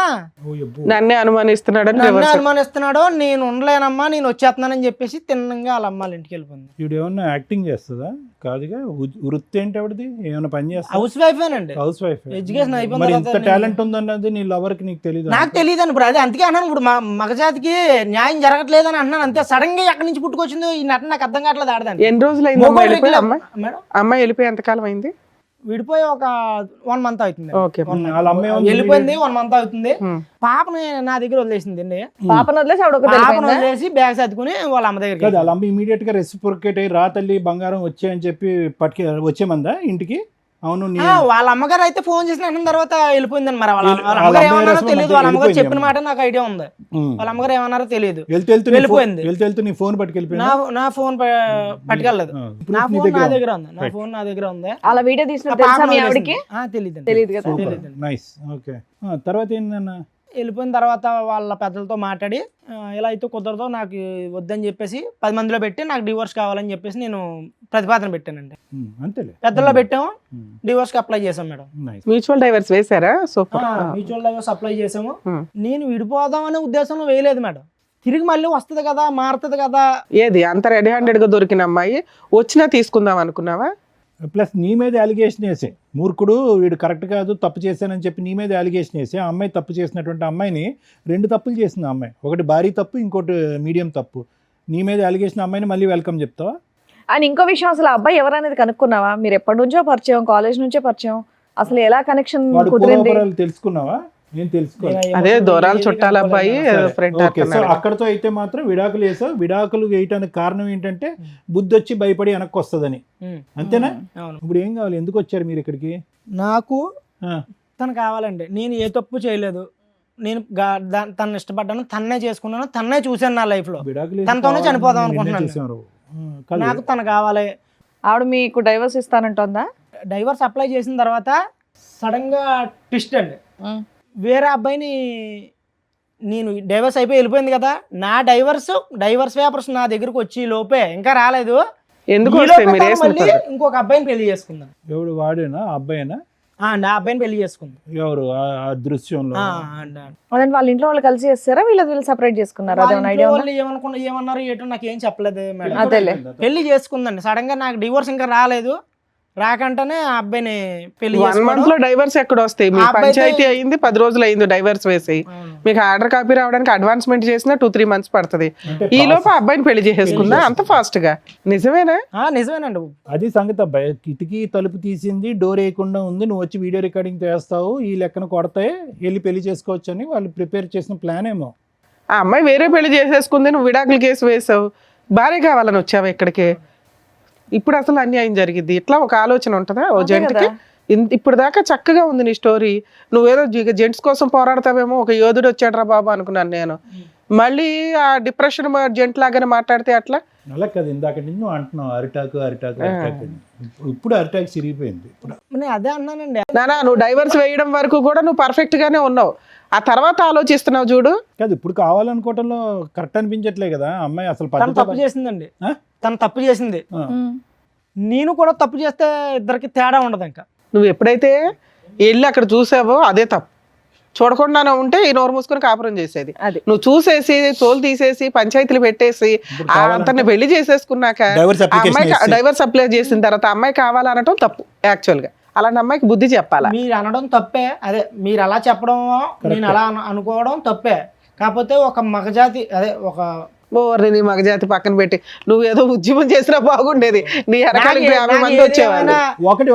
నన్నే అనుమానిస్తున్నాడని నన్ను అనుమానిస్తున్నాడో, నేను ఉండలేనమ్మా, నేను వచ్చేస్తున్నానని చెప్పేసి తిన్నంగా వాళ్ళ అమ్మాళ్ళ ఇంటికి వెళ్ళిపోయింది. వీడు ఏమన్నా యాక్టింగ్ చేస్తుందా? కాదుగా, వృత్తి ఏంటి ఆవిడది? ఏమైనా పని చేస్తా? హౌస్ వైఫేనండి. House wife. ఎడ్యుకేషన్ అయిపోయింది. మరి ఇంత టాలెంట్ ఉందన్నది నీ లవర్ కి నీకు తెలియదు? నాకు తెలియదు ఇప్పుడు, అదే అందుకే అన్నాను, ఇప్పుడు మగజాతికి న్యాయం జరగట్లేదు అని అంటున్నాను అంతే. సడన్ గా ఎక్కడి నుంచి పుట్టుకొచ్చిందో ఈ నటన నాకు అర్థం కావట్లేదు. ఆడదాన్ని ఎన్ని రోజులు అయింది మేడం అమ్మాయి వెళ్ళిపోయి ఎంతకాలం అయింది? విడిపోయి ఒక 1 month అవుతుంది. ఓకే, వాళ్ళ అమ్మాయి వెళ్ళిపోయింది, 1 month అవుతుంది. పాపని నా దగ్గర వదిలేసింది అండి. పాపను వదిలేసి ఆవిడ ఒకతే పాపను వెళ్ళిపోయిందా? వదిలేసి బ్యాగ్ సర్దుకుని వాళ్ళ అమ్మ దగ్గర. కాదు, వాళ్ళ అమ్మ ఇమీడియట్ గా రెసిప్రొకేట్ అయ్యి, రా తల్లి బంగారం వచ్చాయని చెప్పి వచ్చేమందా ఇంటికి? అవును. వాళ్ళ అమ్మగారు అయితే ఫోన్ చేసిన అంటున్న తర్వాత వెళ్ళిపోయిందని. మరి వాళ్ళ అమ్మగారు ఏమన్నారో తెలియదు. వాళ్ళ అమ్మగారు చెప్పిన మాట నాకు ఐడియా ఉంది. వాళ్ళ అమ్మగారు ఏమన్నారో తెలియదు. వెళ్ళిపోయింది. వెళ్తే నీ ఫోన్ పట్టుకెళ్ళిపోయింది. నా ఫోన్ పట్టుకెళ్ళలేదు. నా ఫోన్ నా దగ్గర ఉంది. నా ఫోన్ నా దగ్గర ఉంది. అలా వీడియో తీసిన తెలుసా మీ ఆవిడకి? తెలియదు కదా. నైస్. ఓకే, తర్వాత ఏంటన్నా? వెళ్ళిపోయిన తర్వాత వాళ్ళ పెద్దలతో మాట్లాడి, ఇలా అయితే కుదరదో, నాకు వద్దని చెప్పేసి 10 మందిలో పెట్టి నాకు డివోర్స్ కావాలని చెప్పేసి నేను ప్రతిపాదన పెట్టానండి. అంతేలే, పెద్దల్లో పెట్టాము, డివోర్స్ కి అప్లై చేసాం మేడం. మ్యూచువల్ డైవర్స్ వేసారా? సూపర్. మ్యూచువల్ డైవర్స్ అప్లై చేసాము. నేను విడిపోదాం అనే ఉద్దేశంలో వేయలేదు మేడం. తిరిగి మళ్ళీ వస్తుంది కదా, మారుతుంది కదా. ఏది అంత రెడీ హ్యాండెడ్ గా దొరికిన అమ్మాయి వచ్చినా తీసుకుందాం అనుకున్నావా? ప్లస్ నీ మీద అలిగేషన్ వేసే, మూర్ఖుడు వీడు కరెక్ట్ కాదు, తప్పు చేశానని చెప్పి నీ మీద అలిగేషన్ వేసి, ఆ అమ్మాయి తప్పు చేసినటువంటి అమ్మాయిని 2 తప్పులు చేసింది ఆ అమ్మాయి. ఒకటి భారీ తప్పు, ఇంకోటి మీడియం తప్పు. నీ మీద అలిగేషన్ అమ్మాయిని మళ్ళీ వెల్కమ్ చెప్తావా? అండ్ ఇంకో విషయం, అసలు ఆ అబ్బాయి ఎవరనేది కనుక్కున్నావా? మీరు ఎప్పటి నుంచో పరిచయం, కాలేజ్ నుంచే పరిచయం, అసలు ఎలా కనెక్షన్ వాడు కుదిరింది? పూర్వపరాలు తెలుసుకున్నావా? నేను తెలుసుకోవాలి. అదే దూరాలు చుట్టాల అబ్బాయి ఫ్రెండ్. ఓకే, సో అక్కడతో అయితే మాత్రం విడాకులు వేసావు. విడాకులు వేయటానికి కారణం ఏంటంటే బుద్ధి వచ్చి భయపడి వెనక్కి వస్తుందని, అంతేనా? ఇప్పుడు ఏం కావాలి? ఎందుకు వచ్చారు మీరు ఇక్కడికి? నాకు తను కావాలండి. నేను ఏ తప్పు చేయలేదు. నేను తను ఇష్టపడ్డాను, తన్నే చేసుకున్నాను, తన్నే చూశాను నా లైఫ్ లో. తనతోనే చనిపోదాం అనుకుంటున్నాను. నాకు తను కావాలి. ఆవిడ మీకు డైవర్స్ ఇస్తానంటుందా? డైవర్స్ అప్లై చేసిన తర్వాత సడన్ గా ట్విస్ట్ అండి. వేరే అబ్బాయిని, నేను డైవర్స్ అయిపోయి వెళ్ళిపోయింది కదా, నా డైవర్స్ పేపర్స్ నా దగ్గరకు వచ్చి లోపే, ఇంకా రాలేదు, ఎందుకు మళ్ళీ ఇంకొక అబ్బాయిని పెళ్లి చేసుకుందాం. ఎవడు? వాడేనా? అబ్బాయినా? నా అబ్బాయిని పెళ్లి చేసుకుందాం. ఎవరు ఆ దృశ్యంలో? వాళ్ళ ఇంట్లో వాళ్ళు కలిసి చేస్తారా, వీళ్ళు సపరేట్ చేసుకున్నారా? వాళ్ళు ఏమన్నారు ఏటో నాకేం చెప్పలేదు మేడం. అదేలే, పెళ్లి చేసుకుందండి. సడన్ గా నాకు డివోర్స్ ఇంకా రాలేదు, రాకంటేనే ఆ అబ్బాయిని పెళ్లి 1 month లో డైవర్స్ ఎక్కడ వస్తాయి? మీ పంచాయతీ అయింది 10 రోజులు అయింది డైవర్స్ వేసి. మీకు ఆర్డర్ కాపీ రావడానికి అడ్వాన్స్మెంట్ చేసినా 2-3 months పడుతుంది. ఈ లోపు అబ్బాయిని పెళ్లి చేసేసుకుందా అంత ఫాస్ట్ గా? నిజమేనా? నిజమేనండి. అది సంగతి. అబ్బాయి కిటికీ తలుపు తీసింది, డోర్ వేయకుండా ఉంది, నువ్వు వచ్చి వీడియో రికార్డింగ్ చేస్తావు, ఈ లెక్కన కొడతాయి, వెళ్ళి పెళ్లి చేసుకోవచ్చు అని వాళ్ళు ప్రిపేర్ చేసిన ప్లాన్ ఏమో. ఆ అమ్మాయి వేరే పెళ్లి చేసేసుకుంది, నువ్వు విడాకుల కేసు వేసావు, భార్య కావాలని వచ్చావు ఇక్కడికి. ఇప్పుడు అసలు అన్యాయం జరిగింది. ఇట్లా ఒక ఆలోచన ఉంటుందా ఓ జంటకి? ఇప్పుడు దాకా చక్కగా ఉంది నీ స్టోరీ. నువ్వేదో జెంట్స్ కోసం పోరాడతావేమో, ఒక యోధుడు వచ్చాడు రా బాబు అనుకున్నాను నేను. మళ్ళీ ఆ డిప్రెషన్ జెంట్ లాగానే మాట్లాడితే అట్లా? అలా కదా, ఇందాక నుంచి నువ్వు అంటున్నావు అరిటాకు. ఇప్పుడు అరిటాకు సిరిగిపోయింది. నేను అదే అన్నానండి. నానా, నువ్వు డైవర్స్ వేయడం వరకు కూడా నువ్వు పర్ఫెక్ట్ గానే ఉన్నావు, ఆ తర్వాత ఆలోచిస్తున్నావు చూడు. కాదు, ఇప్పుడు కావాలనుకోవటంలో కరెక్ట్ అనిపించట్లే కదా అమ్మాయి. అసలు తప్పు చేసిందండి, తను తప్పు చేసింది. నేను కూడా తప్పు చేస్తే ఇద్దరికి తేడా ఉండదు. ఇంకా నువ్వు ఎప్పుడైతే వెళ్ళి అక్కడ చూసావో అదే తప్పు. చూడకుండానే ఉంటే ఈ నోరు మూసుకొని కాపురం చేసేది. నువ్వు చూసేసి తోలు తీసేసి పంచాయతీలు పెట్టేసి అంతని పెళ్లి చేసేసుకున్నాక అమ్మాయి డైవర్స్ అప్లై చేసిన తర్వాత అమ్మాయి కావాలనటం తప్పు. యాక్చువల్ గా అలాంటి అమ్మాయికి బుద్ధి చెప్పాలా? మీరు అనడం తప్పే, అదే మీరు అలా చెప్పడం, నేను అలా అనుకోవడం తప్పే. కాకపోతే ఒక మగజాతి, అదే ఒక ఓర్ని నీ మగజాతి పక్కన పెట్టి నువ్వు ఏదో ఉద్యమం చేసినా బాగుండేది, నీ అరకాలకి 50 మంది వచ్చేవాళ్ళు. ఒకటి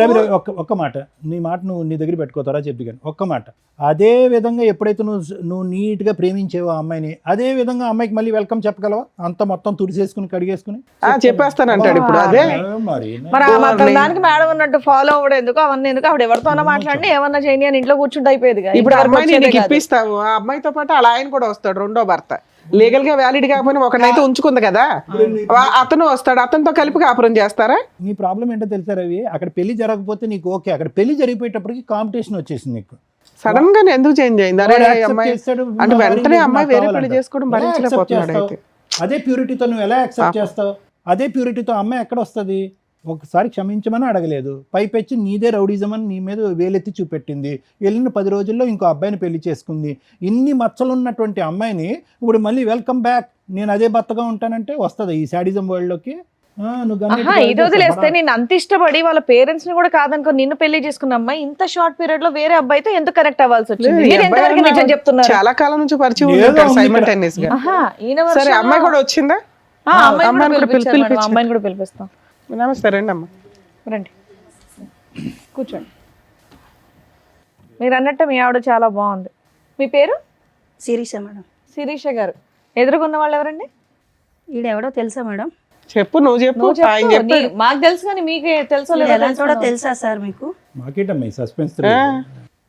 రవి, ఒక్క మాట నీ మాట నువ్వు నీ దగ్గర పెట్టుకోతారా చెప్పి కానీ ఒక్క మాట. అదే విధంగా ఎప్పుడైతే నువ్వు నీట్ గా ప్రేమించేవో ఆ అమ్మాయిని, అదే విధంగా అమ్మాయికి మళ్ళీ వెల్కమ్ చెప్పగలవా? అంత మొత్తం తుడిసేసుకుని కడిగేసుకుని చెప్పేస్తానంటాడు ఇప్పుడు. అదే మరి మరి దానికి మేడం ఉన్నట్టు ఫాలో అవ్వడం ఎందుకు, అవన్నీ ఎందుకు? ఆవిడ ఎవరితోనో మాట్లాడి ఏమన్నా చేయని అని ఇంట్లో కూర్చుంటే అయిపోయేది. ఇప్పుడు అమ్మాయిని నీకు ఇప్పిస్తాము, ఆ అమ్మాయితో పాటు అలా ఆయన కూడా వస్తాడు, రెండో భర్త. లీగల్ గా వ్యాలిడ్ కాకపోయినా ఒకనైతే ఉంచుకుంది కదా, అతను వస్తాడు, అతనితో కలిపి కాపురం చేస్తారా? నీ ప్రాబ్లం ఏంటో తెలుసా రవి, అక్కడ పెళ్లి జరగకపోతే నీకు ఓకే, అక్కడ పెళ్లి జరిగిపోయేటప్పటికి కాంపిటీషన్ వచ్చేసింది నీకు. సడన్ గా ఎందుకు చేంజ్ అయింది? అరే వాడు accept అమ్మాయి చేస్తాడు, అంటే నా వెంటనే వాడిని అమ్మాయి నాకు వేరే కావాలంట. పెళ్లి చేసుకోవడం ఎలా accept భరించలేకపోతున్నాడు చేస్తావు? అయితే. అదే ప్యూరిటీతో నువ్వు ఎలా యాక్సెప్ట్ చేస్తావు? అదే ప్యూరిటీతో అమ్మాయి ఎక్కడ వస్తుంది? ఒకసారి క్షమించమని అడగలేదు, పైపెచ్చి నీదే రౌడీజం అని నీ మీద వేలెత్తి చూపెట్టింది. వెళ్ళిన 10 రోజుల్లో ఇంకో అబ్బాయిని పెళ్లి చేసుకుంది. ఇన్ని మచ్చలున్నటువంటి అమ్మాయిని ఇప్పుడు మళ్ళీ వెల్కమ్ బ్యాక్, నేను అదే భర్తగా ఉంటానంటే వస్తుంది ఈ శాడిజం వరల్డ్ లోకి? ఇది వదిలేస్తే నేను అంత ఇష్టపడి వాళ్ళ పేరెంట్స్ ని కూడా కాదనుకో నిన్ను పెళ్లి చేసుకున్న అమ్మాయి ఇంత షార్ట్ పీరియడ్ లో వేరే అబ్బాయితో ఎందుకు కనెక్ట్ అవ్వాల్సి వచ్చింది? లేదు, మీరు ఈ ఎంతవరకు అబ్బాయి నిజం చెప్తున్నారు? చాలా కాలం నుంచి పరిచయం ఏదో ఉంటాడు ఉంది simultaneous గా. ఈయన సరే version లో- అమ్మాయి కూడా వచ్చిందా? అమ్మాయిని కూడా పిలిపించారు మేడం, పిలిపించు. అమ్మాయిని కూడా పిలిపిస్తాం. నమస్తే రండి అమ్మ. రండి కూర్చోండి. మీరు అన్నట్టు మీ ఆవిడ చాలా బాగుంది. మీ పేరు? శిరీష మేడం. శిరీష గారు. ఎదురుగున్న వాళ్ళు ఎవరండి? ఈడెవడో తెలుసా మేడం? చెప్పు, నువ్వు చెప్పు. నువ్వు చెప్పు. ఆయన చెప్పాడు. మాకు తెలుసు కానీ మీకే తెలుసో ఈడు లేదో ఎలాంటి కూడా తెలుసుకుందాం. తెలుసా సార్ మీకు? మాకేటమ్మా సస్పెన్స్?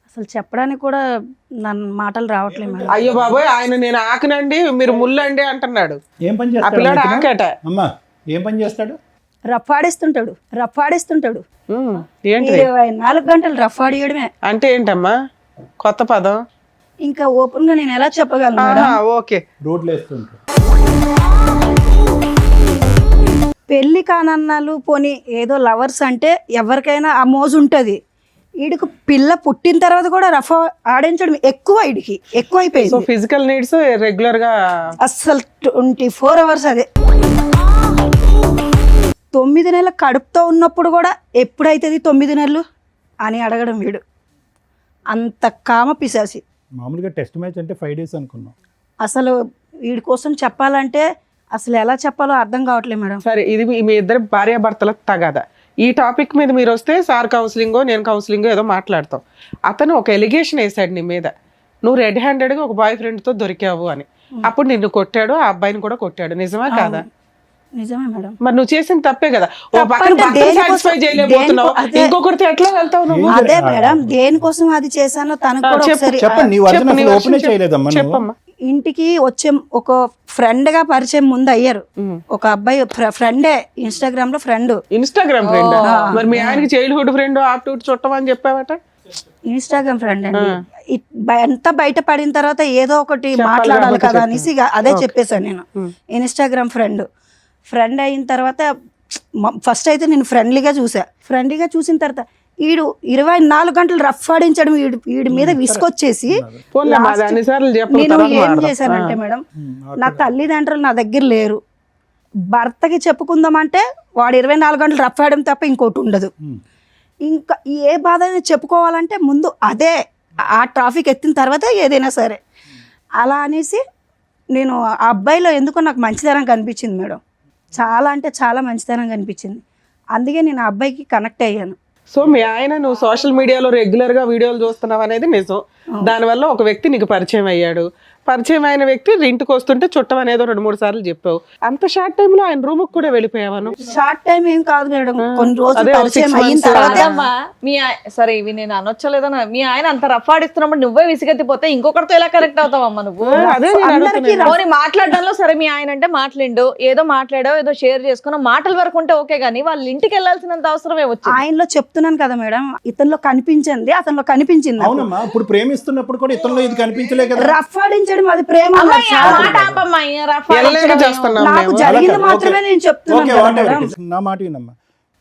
అసలు చెప్పడానికి కూడా నన్ను మాటలు రావట్లేదు మేడం. అయ్యో బాబోయ్, ఆయన నేను ఆకనండి మీరు ముల్లండి అంటున్నాడు. ఏం పని ఆ పిల్లాడు చేస్తాడు ఆకట. అమ్మా? ఏం పని చేస్తాడు? రఫాడిస్తుంటాడు. ఏంటి 24 గంటలు రఫాడియడమే. అంటే ఏంటమ్మా కొత్త పదం? ఇంకా ఓపెన్ గా నేను ఎలా చెప్పగలను మేడం? ఓకే. రోడ్లు వేస్తుంటాడు. పెళ్లి కానన్నాలు పోనీ ఏదో లవర్స్ అంటే ఎవరికైనా ఆ మోజు ఉంటుంది. వీడికి పిల్ల పుట్టిన తర్వాత కూడా రఫ్ ఆడించడం వీడికి సో ఎక్కువైపోయింది. ఫిజికల్ నీడ్స్ రెగ్యులర్ గా అస్సలు 24 hours అదే. 9 నెలల కడుపుతో ఉన్నప్పుడు కూడా ఎప్పుడైతుంది 9 నెలలు అని అడగడం వీడు. అంత కామ పిశాసి. మామూలుగా టెస్ట్ మ్యాచ్ అంటే 5 days అనుకున్నాం. అసలు వీడి కోసం చెప్పాలంటే అసలు ఎలా చెప్పాలో అర్థం కావట్లేదు మేడం. సరే, ఇది మీ ఇద్దరు భార్యాభర్తల తగాదా. ఈ టాపిక్ మీద మీరు వస్తే సార్ కౌన్సిలింగో నేను కౌన్సిలింగో ఏదో మాట్లాడతాం. అతను ఒక ఎలిగేషన్ వేసాడు నీ మీద, నువ్వు రెడ్ హ్యాండెడ్గా ఒక బాయ్ ఫ్రెండ్తో దొరికావు అని. అప్పుడు నిన్ను కొట్టాడు, ఆ అబ్బాయిని కూడా కొట్టాడు. నిజమా కాదా? నిజమే మేడం. మరి నువ్వు చేసిన తప్పే కదా. ఓ పక్కన తప్పంటే భర్తను దేనికోసం- సాటిస్ఫై చేయలేకపోతున్నావు, అదే. ఇంకొకరితో ఎట్లా వెళ్తావు నువ్వు? అదే మేడం, దేనికోసం అది చేశానో తనకు కూడా ఒకసారి చెప్పండి, నీ వర్జన్ నీ అసలు version ఓపెనే చేయలేదమ్మా నువ్వు. చెప్పమ్మా. ఇంటికి వచ్చే ఒక ఫ్రెండ్ గా పరిచయం ముందు అయ్యారు. ఒక అబ్బాయి ఫ్రెండే, ఇన్స్టాగ్రామ్ లో ఫ్రెండ్. Instagram friend? మరి మీ ఆయనకి చైల్డ్హుడ్ ఫ్రెండ్ ఆప్టూట్ చుట్టం అని చెప్పావట. ఇన్స్టాగ్రామ్ ఫ్రెండ్ అండి. ఎంత బయట పడిన తర్వాత ఏదో ఒకటి మాట్లాడాలి కదా అనేసి ఇక అదే చెప్పేశాను నేను. ఇన్స్టాగ్రామ్ ఫ్రెండ్ అయిన తర్వాత ఫస్ట్ అయితే నేను ఫ్రెండ్లీగా చూసిన తర్వాత వీడు 24 గంటలు రఫ్ ఆడించడం వీడి మీద విసుకొచ్చేసి పోన్లే, మాది అన్నిసార్లు చెప్పను, నేను తర్వాత ఏం మాట్లాడదాం. చేశానంటే మేడం, నా తల్లిదండ్రులు నా దగ్గర లేరు, భర్తకి చెప్పుకుందామంటే వాడు 24 గంటలు రఫ్ ఆడడం తప్ప ఇంకోటి ఉండదు. ఇంకా ఏ బాధ అయినా చెప్పుకోవాలంటే ముందు అదే ఆ ట్రాఫిక్ ఎత్తిన తర్వాత ఏదైనా సరే అలా అనేసి నేను ఆ అబ్బాయిలో ఎందుకో నాకు మంచితనం కనిపించింది మేడం. చాలా అంటే చాలా మంచితనం కనిపించింది. అందుకే నేను ఆ అబ్బాయికి కనెక్ట్ అయ్యాను. సో మీ ఆయన నువ్వు సోషల్ మీడియాలో రెగ్యులర్ గా వీడియోలు చూస్తున్నావు అనేది నిజం. దానివల్ల ఒక వ్యక్తి నీకు పరిచయం అయ్యాడు. పరిచయం అయిన వ్యక్తి ఇంటికి వస్తుంటే చుట్టం అనేదో 2-3 సార్లు చెప్పావు. అంత షార్ట్ టైమ్ లో ఆయన రూమ్ కూడా వెళ్ళిపోయావా? షార్ట్ టైం ఏం కాదు మేడం, కొన్ని రోజులు అదే, పరిచయం 6 అయిన months. తర్వాత అమ్మా సరే ఇవి నేను అనొచ్చలేదా? మీ ఆయన అంత రఫ్ ఆడిస్తున్నప్పుడు నువ్వే విసిగెత్తిపోతే ఇంకొకరితో ఎలా కనెక్ట్ అవుతావమ్మా నువ్వు? అదే నేను అందరికీ అడుగుతున్నా. పోనీ మాట్లాడడంలో సరే మీ ఆయన అంటే మాట్లాడిండు, ఏదో మాట్లాడావు, ఏదో షేర్ చేసుకున్నావు, మాటల వరకు ఉంటే ఓకే, కానీ వాళ్ళు ఇంటికి వెళ్ళాల్సినంత అవసరమే వచ్చింది. ఆయనలో చెప్తున్నాను కదా మేడం, ఇతనిలో కనిపించింది అతనిలో కనిపించింది. అవునమ్మా, ఇప్పుడు ప్రేమిస్తున్నప్పుడు కూడా ఇతరులో ఇది కనిపించలే కదా. రఫ్ ఆడించడం అది ప్రేమ అమ్మాయి, అన్నారు ఆ సార్. మాట ఆపమ్మా, ఈ రఫ్ ఎల్లేగా ఆడించడం చేస్తున్నాం నాకు మేము. జరిగింది మాత్రమే నేను చెప్తున్నాను ఓకే, కదా whatever మేడం. it is. నా మాట వినమ్మా,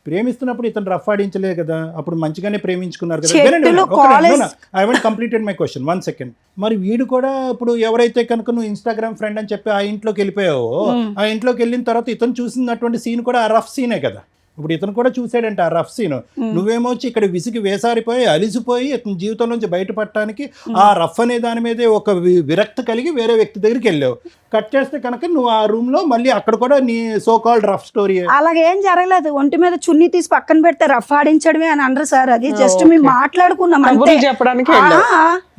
ప్రేమిస్తున్నప్పుడు ఇతను రఫ్ ఆడించలే కదా, అప్పుడు మంచిగానే ప్రేమించుకున్నారు కదా. చెట్టులు, college I want completed my question 1 second. మరి వీడు కూడా ఇప్పుడు ఎవరైతే కనుక నువ్వు ఇన్స్టాగ్రామ్ ఫ్రెండ్ అని చెప్పి ఆ ఇంట్లోకి వెళ్ళిపోయావో, ఆ ఇంట్లోకి వెళ్ళిన తర్వాత ఇతను చూసినటువంటి సీన్ కూడా ఆ రఫ్ సీనే కదా. ఇప్పుడు ఇతను కూడా చూసాడంట ఆ రఫ్ సీన్. నువ్వేమో వచ్చి ఇక్కడ విసిగి వేసారిపోయి అలిసిపోయి ఇతని జీవితం నుంచి బయటపడటానికి ఆ రఫ్ అనే దాని మీదే ఒక విరక్తి కలిగి వేరే వ్యక్తి దగ్గరికి వెళ్ళావు. కట్ చేస్తే కనుక నువ్వు ఆ రూమ్ లో మళ్ళీ అక్కడ కూడా నీ సో కాల్డ్ రఫ్ స్టోరీ. అలాగేం జరగలేదు. ఒంటి మీద చున్నీ తీసి పక్కన పెడితే రఫ్ ఆడించడమే అని అనరు సార్. అది జస్ట్ మేము మాట్లాడుకున్నాం అంతే. కబుర్లు చెప్పడానికి వెళ్ళావు.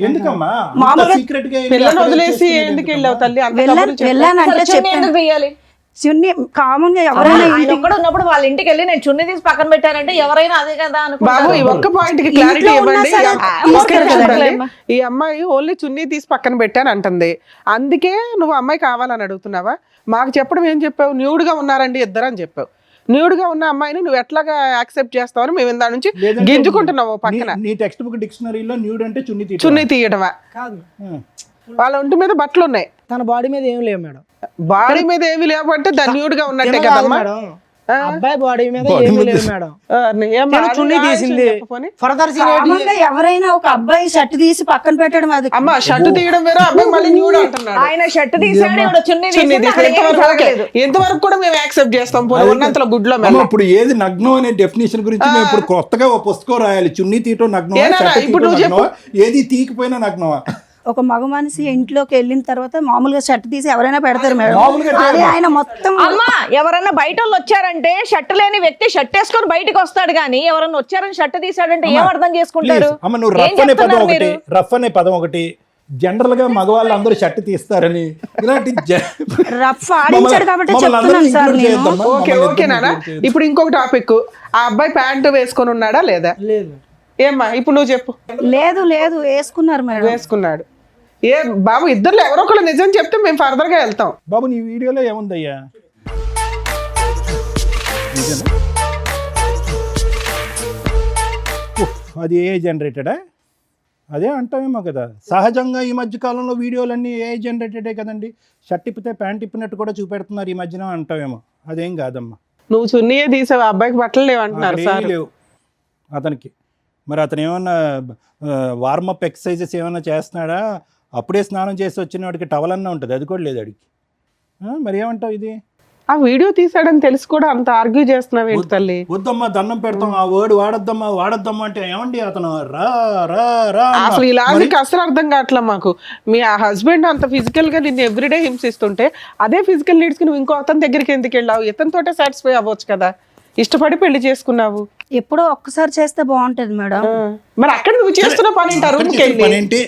ఎందుకమ్మా మామూలుగా సీక్రెట్ గా పిల్లలు వదిలేసి ఎందుకు వెళ్ళావు తల్లి? అంత వెళ్ళానంటే చున్నీ ఎందుకు తీయాలి? చున్నీ కామన్ గా ఎవరైనా ఆయన ఒక్కడు ఉన్నప్పుడు వాళ్ళ ఇంటికి వెళ్ళి నేను చున్నీ తీసి పక్కన పెట్టానంటే ఎవరైనా అదే కదా బాబు ఈ ఒక్క పాయింట్ కి క్లారిటీ ఇంట్లో ఉన్నా ఇవ్వండి. సరే ఒక్క నిమిషం తల్లి. ఈ అమ్మాయి ఓన్లీ చున్నీ తీసి పక్కన పెట్టాను అంటుంది. అందుకే నువ్వు అమ్మాయి కావాలని అడుగుతున్నావా? మాకు చెప్పడం ఏం చెప్పావు? న్యూడ్ గా ఉన్నారండి ఇద్దరు అని చెప్పావు. న్యూడ్ గా ఉన్న అమ్మాయిని నువ్వు ఎట్లాగా యాక్సెప్ట్ చేస్తావని మేము ఇందా నుంచి గింజుకుంటున్నావు పక్కన. నీ టెక్స్ట్ బుక్ డిక్షనరీలో న్యూడ్ అంటే చున్నీ తీయడమా? కాదు, వాళ్ళ ఒంటి మీద బట్టలు ఉన్నాయి, తన బాడీ మీద ఏం లేవు మేడం. బాడీ మీద ఏమి లేవంటే దాని న్యూడ్ గా ఉన్నట్టే తిన కాదు కదమ్మా. మేడం, అబ్బాయి బాడీ మీద ఏమీ లేవు మేడం. చున్నీ తీసింది. ఫర్దర్ కామన్ గా ఎవరైనా ఒక అబ్బాయి షర్ట్ తీసి పక్కన పెట్టడం అది అమ్మ షర్ట్ తీయడం వేరే, అబ్బాయి మళ్ళీ న్యూడ్ అంటున్నాడు. ఆయన షర్ట్ తీసాడు, ఈవిడ చున్నీ చున్నీ తీసింది, తీసి అక్కడ ఏం ఎంతవరకు జరగలేదు. ఎంతవరకు కూడా మేము యాక్సెప్ట్ చేస్తాం. పోనీ ఉన్నంతలో గుడ్లో మెల్ల. ఇప్పుడు ఏది నగ్నం అనే డెఫినేషన్ గురించి మేము ఇప్పుడు కొత్తగా ఒక పుస్తకం రాయాలి. చున్నీ తీయటం నగ్నం, ఏనారా? ఇప్పుడు నువ్వు చెప్పు. ఏది తీయకపోయినా నగ్నమా? ఒక మగ మనిషి ఇంట్లోకి వెళ్ళిన తర్వాత మామూలుగా షర్ట్ తీసి ఎవరైనా పెడతారు మేడం. మామూలుగా అదే ఆయన మొత్తం అమ్మా ఎవరన్నా బయట వాళ్ళు వచ్చారంటే షర్ట్ లేని వ్యక్తి షర్ట్ వేసుకొని బయటకు వస్తాడు, కానీ ఎవరన్నా వచ్చారని షర్ట్ తీసాడంటే ఏం అర్థం చేసుకుంటారు? Please, అమ్మ నువ్వు ఏం రఫ్ అనే పదం చెప్తున్నారు ఒకటి, మీరు? రఫ్ అనే పదం ఒకటి, జనరల్ గా మగవాళ్ళు అందరూ షర్ట్ తీస్తారని ఇలాంటి రఫ్ ఆడించాడు కాబట్టి చెప్తున్నాను సార్ నేను. ఓకే ఓకే నాన్న. ఇప్పుడు ఇంకొక టాపిక్, ఆ అబ్బాయి ప్యాంటు వేసుకొని ఉన్నాడా లేదా? లేదు. ఏమ్మా ఇప్పుడు నువ్వు చెప్పు. లేదు లేదు వేసుకున్నారు మేడం. వేసుకున్నాడు. ఏ బాబు ఇద్దరు ఎవరో ఒకళ్ళు నిజం చెప్తే మేము ఫర్దర్ గా వెళ్తాం. బాబు నీ వీడియోలో ఏముందయ్యా? నిజమే? ఉఫ్, అది ఏ జనరేటెడా? అదే అంటామేమో కదా. సహజంగా ఈ మధ్య కాలంలో వీడియోలన్నీ ఏ జనరేటెడే కదండి. షర్ట్ ఇప్పితే ప్యాంట్ ఇప్పినట్టు కూడా చూపెడుతున్నారు ఈ మధ్యన అంటామేమో. అదేం కాదమ్మా. నువ్వు చున్నీయే తీసావు, అబ్బాయికి బట్టలు లేవంటున్నారు అక్కడ సార్. ఏమీ లేవు అతనికి. మరి అతను ఏమన్నా వార్మప్ ఎక్సర్సైజెస్ ఏమైనా చేస్తున్నాడా? అప్పుడే స్నానం చేసి వచ్చిన వాడికి టవల్ అన్నా ఉంటుంది, అది కూడా లేదు అడిగి. మరి ఏమంటావు ఇది? ఆ వీడియో తీసాడని తెలిసి కూడా అంత ఆర్గ్యూ చేస్తున్నావు ఏంటి తల్లి? వద్దమ్మా దండం పెడతాం, ఆ వర్డ్ వాడద్దమ్మా అంటే ఏమండి అతను రా రా రా అన్నా. అసలు ఈ లాజిక్ అసలు అర్థం కావట్లే మాకు. మీ ఆ హస్బెండ్ అంత ఫిజికల్ గా నిన్ను ఎవ్రీడే హింసిస్తుంటే అదే ఫిజికల్ నీడ్స్ కి నువ్వు ఇంకో అతని దగ్గరికి ఎందుకు వెళ్ళావు? ఇతనితోటే సాటిస్ఫై అవ్వచ్చు కదా. ఇష్టపడి పెళ్లి చేసుకున్నావు. ఎప్పుడో ఒక్కసారి చేస్తే బాగుంటది మేడం. మరి అక్కడ నువ్వు చేస్తున్న పని ఏంటి? ఆ రూమ్కి వెళ్ళి పనేంటి?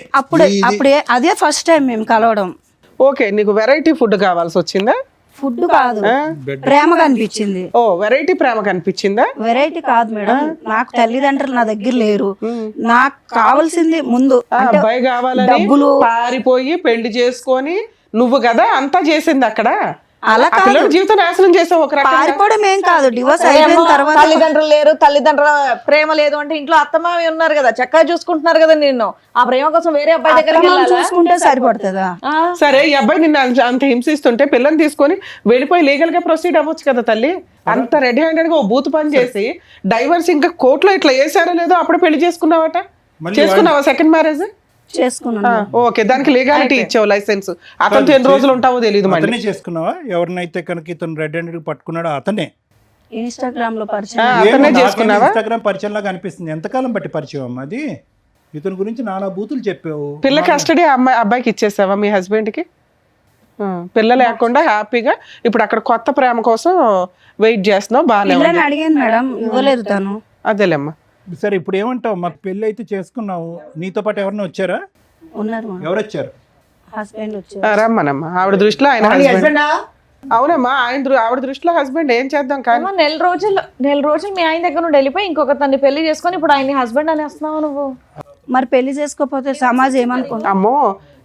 అప్పుడే అదే ఫస్ట్ టైం మేము కలవడం. ఓకే నీకు వెరైటీ ఫుడ్ కావాల్సి వచ్చిందా? ఫుడ్ కాదు, ప్రేమగా అనిపించింది. ఓ వెరైటీ ప్రేమ కనిపించిందా? వెరైటీ కాదు మేడం, నాకు తల్లిదండ్రులు నా దగ్గర లేరు. నాకు కావాల్సింది ముందు అంటే అబ్బాయి కావాలని డబ్బులు. పారిపోయి పెళ్లి చేసుకొని నువ్వు కదా అంతా చేసింది అక్కడ. అలా ఆ పిల్లల జీవితం నాశనం చేసావు ఒక రకంగా. పారిపోవడం ఏం కాదు, డివోర్స్ అయిపోయిన తర్వాత తల్లిదండ్రులు లేరు, తల్లిదండ్రుల ప్రేమ లేదు అంటే ఇంట్లో అత్తమావి ఉన్నారు కదా, చక్కగా చూసుకుంటున్నారు కదా నిన్ను. ఆ ప్రేమ కోసం వేరే అబ్బాయి దగ్గరికి అత్తమామని వెళ్ళాలా? చూసుకుంటే సరిపడుతుందా? సరే ఈ అబ్బాయి నిన్ను అంత హింసిస్తుంటే పిల్లని తీసుకొని వెళ్ళిపోయి లీగల్ గా ప్రొసీడ్ అవ్వచ్చు కదా తల్లి. అంత రెడీ హ్యాండెడ్ గా ఓ బూత్ పని చేసి డైవర్స్ ఇంకా కోర్టులో ఇట్లా వేసారో లేదో అప్పుడే పెళ్లి చేసుకున్నావట. చేసుకున్నావా సెకండ్ మ్యారేజ్? చేసుకున్నాను. ఓకే దానికి లీగాలిటీ ఇచ్చావు, లైసెన్స్. అతనితో ఎన్ని రోజులు ఉంటావో తెలియదు. మళ్ళీ అతనే చేసుకున్నావా? ఎవరినైతే కనుక ఇతను రెడ్ హ్యాండెడ్ పట్టుకున్నాడో అతనే. ఇన్స్టాగ్రామ్ లో పరిచయం. అతనే చేసుకున్నావా? ఇన్స్టాగ్రామ్ పరిచయం లాగా అనిపిస్తుంది. ఎంతకాలం బట్టి పరిచయం అమ్మా అది? ఇతని గురించి నానా బూతులు చెప్పావు. పిల్ల కస్టడీ అబ్బాయికి ఇచ్చేసావా మీ హస్బెండ్ కి? పిల్ల లేకుండా హ్యాపీగా ఇప్పుడు అక్కడ కొత్త ప్రేమ కోసం వెయిట్ చేస్తున్నావు. బాగానే ఉంది. పిల్లని అడిగాను మేడం, ఇవ్వలేదు తను. అదేలేమ్మా. సరే ఇప్పుడు ఏమంటావు? మాకు పెళ్ళి అయితే చేసుకున్నావు, నీతో పాటు ఎవరైనా వచ్చారా? ఉన్నారు ఎవరు వచ్చారు? హస్బెండ్ వచ్చారు. రమ్మనమ్మా. ఆవిడ దృష్టిలో ఆయన హస్బెండ్. అవునమ్మా ఆవిడ దృష్టిలో హస్బెండ్. ఏం చేద్దాం కానీ ఏమో నెల రోజులు మీ ఆయన దగ్గర నుండి వెళ్ళిపోయి ఇంకొక తన్ని పెళ్లి చేసుకొని ఇప్పుడు ఆయన హస్బెండ్ అనేస్తున్నావు నువ్వు. మరి పెళ్లి చేసుకోకపోతే సమాజం ఏమనుకుంటా? అమ్మో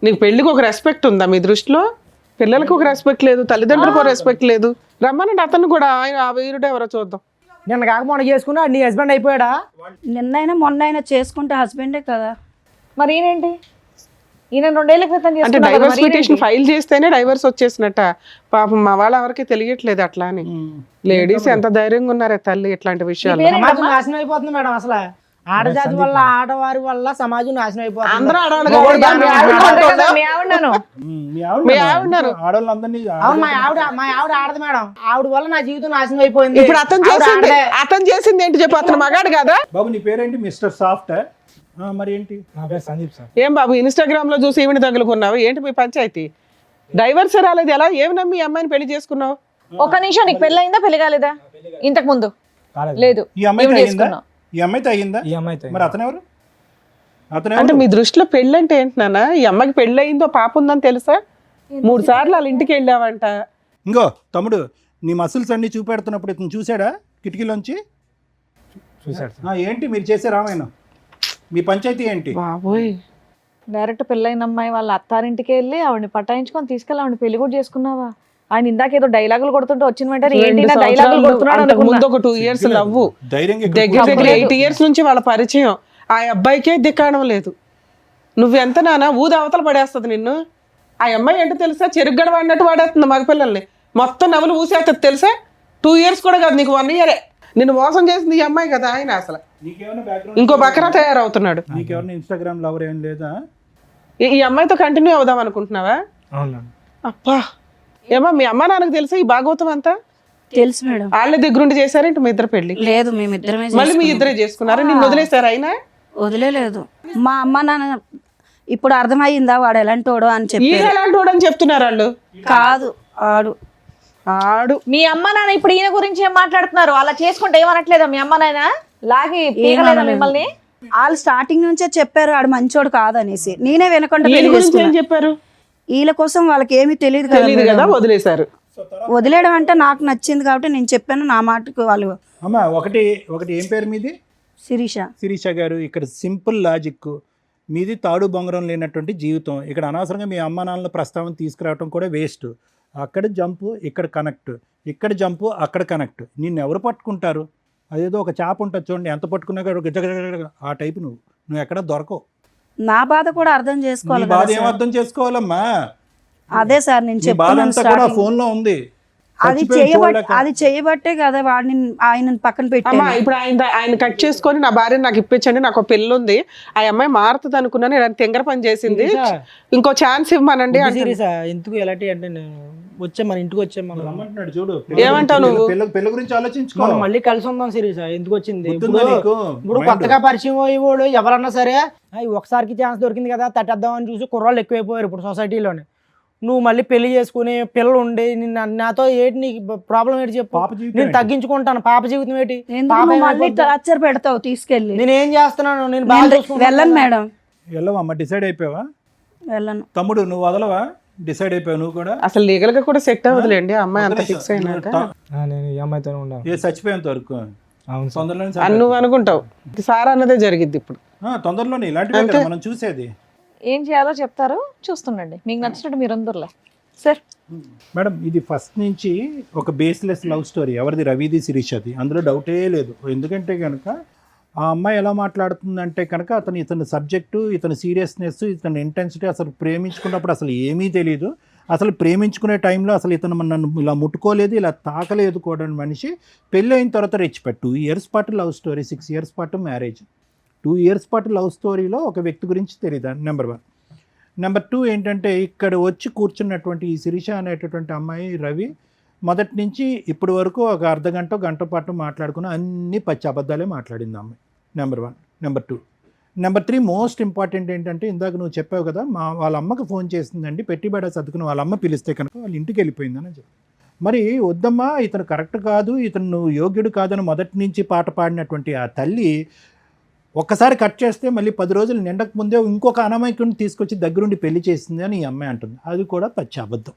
నీకు పెళ్లికి ఒక రెస్పెక్ట్ ఉందా మీ దృష్టిలో? పిల్లలకు ఒక రెస్పెక్ట్ లేదు, తల్లిదండ్రులకు ఒక రెస్పెక్ట్ లేదు. రమ్మనండి అతను కూడా. ఆయన ఆ వీరుడు ఎవరో చూద్దాం. నిన్న కాక మొన్న చేసుకున్నా నీ హస్బెండ్ అయిపోయాడా? నిన్నైనా మొన్నైనా చేసుకుంటే హస్బెండే కదా. మరి ఈయనేంటి? ఈయన 2 ఏళ్ల క్రితం అంటే చేసుకున్నాడు కదా, డైవర్స్ మరి పిటిషన్ ఫైల్ చేస్తేనే డైవర్స్ వచ్చేసినట్ట. పాపం మా వాళ్ళ ఎవరికి తెలియట్లేదు అట్లా అని. లేడీస్ ఎంత ధైర్యంగా ఉన్నారే తల్లి ఇట్లాంటి విషయాలు. సమాజం నాశనం అయిపోతుంది మేడం. అసలు ఆడజాతి వల్ల ఆడవారి వల్ల సమాజం నాశనం అయిపోతుంది. అందరూ ఆడవాళ్ళు మొగోడు కాదు, బాగానే మీ ఆవిడ ఉంటాడు. ఉంటుందా? మీ ఆవిడను మీ మీ ఆవిడ ఆడవాళ్ళందరినీ అవును, మా ఆవిడ ఆడదు మేడం. ఆవిడ వల్ల నా జీవితం నాశనం అయిపోయింది. ఇప్పుడు అతను చేసింది ఏంటి చెప్పు, అతను మగాడు కదా? బాబు నీ పేరేంటి? Mister soft. మరి ఏంటి? నా పేరు సందీప్ సార్. ఏం బాబు ఇన్స్టాగ్రామ్ లో చూసి ఈవిని తగులుకున్నావు ఏంటి మీ పంచాయతీ? డైవర్స్ రాలేదు, ఎలా ఏమి నమ్మి ఈ అమ్మాయిని పెళ్లి చేసుకున్నావు? ఒక నిమిషం, నీకు పెళ్ళి అయిందా పెళ్లి కాలేదా? ఇంతకు ముందు లేదు. ఈ అమ్మాయితో ఈవిడ అయ్యిందా? చేసుకున్నావు. ఈ అమ్మాయితో అయ్యిందా? ఈ అమ్మాయితో మరి అతనెవరు? అంటే మీ దృష్టిలో పెళ్ళి అంటే ఏంటి నాన్న? ఈ అమ్మాయికి పెళ్ళి అయిందో పాప ఉందని తెలుసా? 3 సార్లు వాళ్ళ ఇంటికి వెళ్ళావంట. ఇంకో తమ్ముడు, నీ మసిల్స్ అన్ని చూపెడుతున్నప్పుడు ఇతను చూసాడా కిటికీలోంచి? చూసాడు. ఏంటి మీరు చేసే రామాయణం? మీ పంచాయతీ ఏంటి? బాబోయ్, డైరెక్ట్ పెళ్ళైన అమ్మాయి వాళ్ళ అత్తారింటికి వెళ్ళి ఆవిడని పటాయించుకొని తీసుకెళ్ళి ఆవిడని పెళ్లి కూడా చేసుకున్నావా? ఆయన ఇందాక ఏదో డైలాగులు కొడుతుంటే వచ్చిన వెంటనే ఏంటి నా డైలాగులు కొడుతున్నాడు అంతకు అనుకున్నా. ముందు ఒక 2 years లవ్వు, ధైర్యంగా దగ్గర దగ్గర 8 years నుంచి వాళ్ళ పరిచయం. ఆ అబ్బాయికే దిక్కాడం లేదు. నువ్వెంత నాన్న ఊది అవతల పడేస్తుంది నిన్ను. ఆ అమ్మాయి ఏంటో తెలుసా, చెరుగ్గడ వాడినట్టు వాడేస్తుంది మగపిల్లల్ని. మొత్తం నవ్వులు ఊసేస్తుంది తెలుసా. 2 years కూడా కాదు, నీకు 1 year. నిన్ను మోసం చేసింది ఈ అమ్మాయి కదా. ఆయన అసలు నీకేమైనా బ్యాక్గ్రౌండ్? ఇంకో బకరా తయారవుతున్నాడు. నీకెవరైనా ఇన్స్టాగ్రామ్ లవర్ ఏం లేదా? ఈ అమ్మాయితో కంటిన్యూ అవుదాం అనుకుంటున్నావా? అవును. అప్పా, ఏమో మీ అమ్మ నాన్నకు తెలుసా ఈ భాగవతం అంతా? తెలుసు మేడం. వాళ్ళ దగ్గరుండి చేశారేంటి మీ ఇద్దరు పెళ్లి? లేదు, మేమిద్దరమే మళ్ళీ మీ ఇద్దరే చేసుకున్నారు. నిన్ను వదిలేశారు అయినా? వదిలేదు. మా అమ్మ నాన్న ఇప్పుడు అర్థమయ్యిందా వాడు ఎలాంటోడో అని చెప్పి. ఈయన ఎలాంటి వాడు అని చెప్తున్నారు వాళ్ళు. కాదు, ఆడు మీ అమ్మ నాన్న ఇప్పుడు ఈయన గురించి ఏం మాట్లాడుతున్నారు? అలా చేసుకుంటే ఏమనట్లేదా మీ అమ్మ నాయన? లాగి పీకలేదా మిమ్మల్ని? వాళ్ళు స్టార్టింగ్ నుంచే చెప్పారు ఆడు మంచోడు కాదనేసి. నేనే వినకుండా ఈయన పెళ్లి గురించి ఏం చేసుకున్నా. చెప్పారు? వీళ్ళ కోసం వాళ్ళకి ఏమీ తెలియదు తెలియదు కదా, వదిలేశారు. వదిలేయడం అంటే నాకు నచ్చింది కాబట్టి నేను చెప్పాను. నా మాటకు వాళ్ళు అమ్మ ఒకటి ఏం పేరు మీది? శిరీష. శిరీష గారు, ఇక్కడ సింపుల్ లాజిక్. మీది తాడు బొంగరం లేనటువంటి జీవితం. ఇక్కడ అనవసరంగా మీ అమ్మ నాన్నల ప్రస్తావన తీసుకురావడం కూడా వేస్ట్. అక్కడ జంపు, ఇక్కడ కనెక్ట్, ఇక్కడ జంపు, అక్కడ కనెక్ట్. నిన్ను ఎవరు పట్టుకుంటారు? అదేదో ఒక చేప ఉంటుంది చూడండి, ఎంత పట్టుకున్నా కూడా ఆ టైపు. నువ్వు ఎక్కడ దొరకవు. నా బాధ కూడా అర్థం నీ చేసుకోవాలి బాధ కదా ఏం సార్. అర్థం చేసుకోవాలమ్మా? అదే సార్ నేను నీ బాధ చెప్తున్నాను అంతా కూడా starting. ఫోన్ లో ఉంది. అది చేయబట్టే కదా వాడిని ఆయన పక్కన అమ్మా పెట్టాను. ఇప్పుడు ఆయన కట్ చేసుకొని నా భార్య నాకు ఇప్పించండి, నాకు ఒక పెళ్ళి ఉంది, ఆ అమ్మాయి మారుతుంది అనుకున్నాను, ఇలా తెంగర పని చేసింది, ఇంకో ఛాన్స్ ఇవ్వమనండి అంటే. సీరియసా ఎందుకు ఎలాంటి అంటే నేను వచ్చాం, మన ఇంటికి వచ్చాం. మనం రమ్మంటున్నాడు చూడు. ఏమంటావు నువ్వు? పెళ్ళ గురించి ఆలోచించుకో. మనం మళ్ళీ కలిసి ఉందాం సీరియసా. ఎందుకు వచ్చింది గుర్తుందా నీకు? ఇప్పుడు కొత్తగా పరిచయం అయ్యేవాడు ఎవరన్నా సరే ఒకసారికి ఛాన్స్ దొరికింది కదా తట్టేద్దామని చూసి కుర్రాళ్ళు ఎక్కువైపోయారు ఇప్పుడు సొసైటీలోనే. నువ్వు మళ్ళీ పెళ్లి చేసుకుని పిల్లలు ఉండి నాతో ఏంటి నీకు ప్రాబ్లం ఏంటి చెప్పు. పాప జీవితం నేను ఏంటి? తగ్గించుకుంటాను. పాప జీవితం ఏంటి? ఎందుకు నువ్వు మళ్ళీ టార్చర్ పెడతావు తీసుకెళ్ళి. నేను ఏం చేస్తున్నాను? నేను బాగా చూసుకుంటాను. వెళ్ళను మేడం, వెళ్ళవమ్మా. డిసైడ్ అయిపోయావా? వెళ్ళను. తమ్ముడు నువ్వు వదలవా? డిసైడ్ అయిపోయావు నువ్వు కూడా? అసలు లీగల్ గా కూడా సెట్ అవ్వదులేండి ఆ అమ్మాయి అంత ఫిక్స్ అయినాక. నేను ఈ అమ్మాయితోనే ఉండాలి. ఏ చచ్చిపోయేంత వరకు అవును సార్. తొందరలోనే అని నువ్వు అనుకుంటావు, సార్ అన్నదే జరిగిద్ది ఇప్పుడు. తొందరలోనే ఇలాంటివి కదా మనం చూసేది. ఏం చేయాలో చెప్తారు, చూస్తుండండి. మీకు నచ్చినట్టు మీరు అందరులే సార్. మేడం ఇది ఫస్ట్ నుంచి ఒక బేస్లెస్ లవ్ స్టోరీ. ఎవరిది? రవిది, శిరీషది. అందులో డౌటే లేదు. ఎందుకంటే కనుక ఆ అమ్మాయి ఎలా మాట్లాడుతుందంటే కనుక ఇతని సబ్జెక్టు, ఇతని సీరియస్నెస్, ఇతని ఇంటెన్సిటీ, అసలు ప్రేమించుకున్నప్పుడు అసలు ఏమీ తెలియదు. అసలు ప్రేమించుకునే టైంలో అసలు ఇతను నన్ను ఇలా ముట్టుకోలేదు, ఇలా తాకలేదు కూడా మనిషి. పెళ్ళి అయిన తర్వాత రెచ్చిపెట్టు 2 years పాటు లవ్ స్టోరీ, 6 years పాటు మ్యారేజ్. 2 years పాటు లవ్ స్టోరీలో ఒక వ్యక్తి గురించి తెలియదు. నెంబర్ 1. నెంబర్ 2 ఏంటంటే ఇక్కడ వచ్చి కూర్చున్నటువంటి ఈ శిరీష అనేటటువంటి అమ్మాయి రవి మొదటి నుంచి ఇప్పటి వరకు ఒక గంట పాటు మాట్లాడుకున్న అన్ని పచ్చి అబద్ధాలే మాట్లాడింది అమ్మాయి. Number 1. Number 2. Number 3 most important ఏంటంటే ఇందాక నువ్వు చెప్పావు కదా వాళ్ళ అమ్మకి ఫోన్ చేసిందండి, పెట్టుబడి సర్దుకుని వాళ్ళ అమ్మ పిలిస్తే కనుక వాళ్ళ ఇంటికి వెళ్ళిపోయిందని చెప్పి. మరి వద్దమ్మా ఇతను కరెక్ట్ కాదు, ఇతను నువ్వు యోగ్యుడు కాదని మొదటి నుంచి పాట పాడినటువంటి ఆ తల్లి ఒక్కసారి కట్ చేస్తే మళ్ళీ 10 రోజులు నిండక ముందే ఇంకొక అనామకుడిని తీసుకొచ్చి దగ్గరుండి పెళ్లి చేసింది అని ఈ అమ్మాయి అంటుంది. అది కూడా పచ్చి అబద్ధం.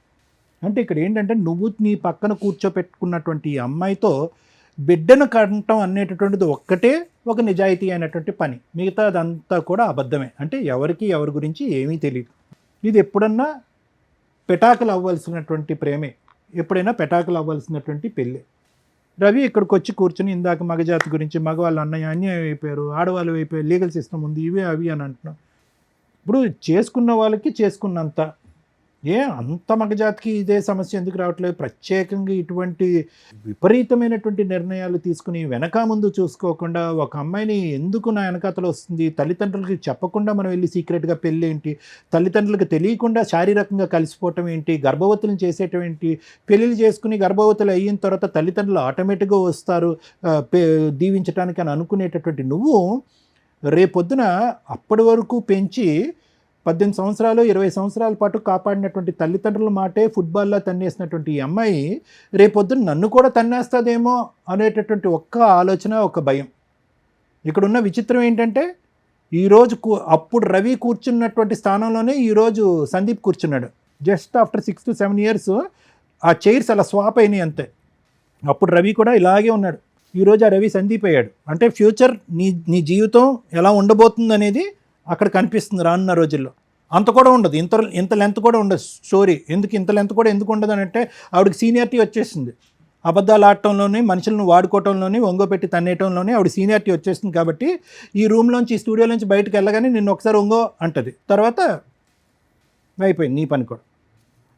అంటే ఇక్కడ ఏంటంటే నువ్వు నీ పక్కన కూర్చోపెట్టుకున్నటువంటి ఈ అమ్మాయితో బిడ్డను కంటం అనేటటువంటిది ఒక్కటే ఒక నిజాయితీ అయినటువంటి పని. మిగతా అదంతా కూడా అబద్ధమే. అంటే ఎవరికి ఎవరి గురించి ఏమీ తెలియదు. ఇది ఎప్పుడన్నా పెటాకులు అవ్వాల్సినటువంటి ప్రేమే, ఎప్పుడైనా పెటాకులు అవ్వాల్సినటువంటి పెళ్ళి. రవి ఇక్కడికి వచ్చి కూర్చొని ఇందాక మగజాతి గురించి, మగవాళ్ళు అన్నయ్య అన్యాయం అయిపోయారు, ఆడవాళ్ళు అయిపోయారు, లీగల్ సిస్టమ్ ఉంది, ఇవే అవి అని అంటున్నాం. ఇప్పుడు చేసుకున్న వాళ్ళకి చేసుకున్నంత, అంత మగజాతికి ఇదే సమస్య ఎందుకు రావట్లేదు? ప్రత్యేకంగా ఇటువంటి విపరీతమైనటువంటి నిర్ణయాలు తీసుకుని వెనక ముందు చూసుకోకుండా ఒక అమ్మాయిని ఎందుకు నా వెనకాతలు వస్తుంది, తల్లిదండ్రులకి చెప్పకుండా మనం వెళ్ళి సీక్రెట్గా పెళ్ళి ఏంటి, తల్లిదండ్రులకు తెలియకుండా శారీరకంగా కలిసిపోవటం ఏంటి, గర్భవతులను చేసేయటం ఏంటి, పెళ్ళిళ్ళు చేసుకుని గర్భవతులు అయిన తర్వాత తల్లిదండ్రులు ఆటోమేటిక్గా వస్తారు దీవించడానికి అని అనుకునేటటువంటి నువ్వు రేపొద్దున అప్పటి వరకు పెంచి 18 సంవత్సరాలు 20 సంవత్సరాల పాటు కాపాడినటువంటి తల్లిదండ్రుల మాటే ఫుట్బాల్లో తన్నేసినటువంటి ఈ అమ్మాయి రేపొద్దున నన్ను కూడా తన్నేస్తుందేమో అనేటటువంటి ఒక్క ఆలోచన, ఒక భయం. ఇక్కడున్న విచిత్రం ఏంటంటే ఈరోజు అప్పుడు రవి కూర్చున్నటువంటి స్థానంలోనే ఈరోజు సందీప్ కూర్చున్నాడు. జస్ట్ ఆఫ్టర్ 6 to 7 years ఆ చైర్స్ అలా స్వాప్ అయినాయి అంతే. అప్పుడు రవి కూడా ఇలాగే ఉన్నాడు, ఈరోజు ఆ రవి సందీప్ అయ్యాడు. అంటే ఫ్యూచర్ నీ జీవితం ఎలా ఉండబోతుంది అనేది అక్కడ కనిపిస్తుంది రానున్న రోజుల్లో. అంత కూడా ఉండదు, ఇంత లెంత్ కూడా ఉండదు స్టోరీ. ఇంత లెంత్ కూడా ఎందుకు ఉండదు అని అంటే ఆవిడకి సీనియారిటీ వచ్చేసింది. అబద్ధాలు ఆడటంలోని, మనుషులను వాడుకోవటంలోని, ఒంగోపెట్టి తన్నేయటంలోని ఆవిడ సీనియారిటీ వచ్చేసింది. కాబట్టి ఈ రూమ్లోంచి, ఈ స్టూడియోలోంచి బయటకు వెళ్ళగానే నిన్ను ఒకసారి ఒంగో అంటది, తర్వాత అయిపోయింది నీ పని కూడా.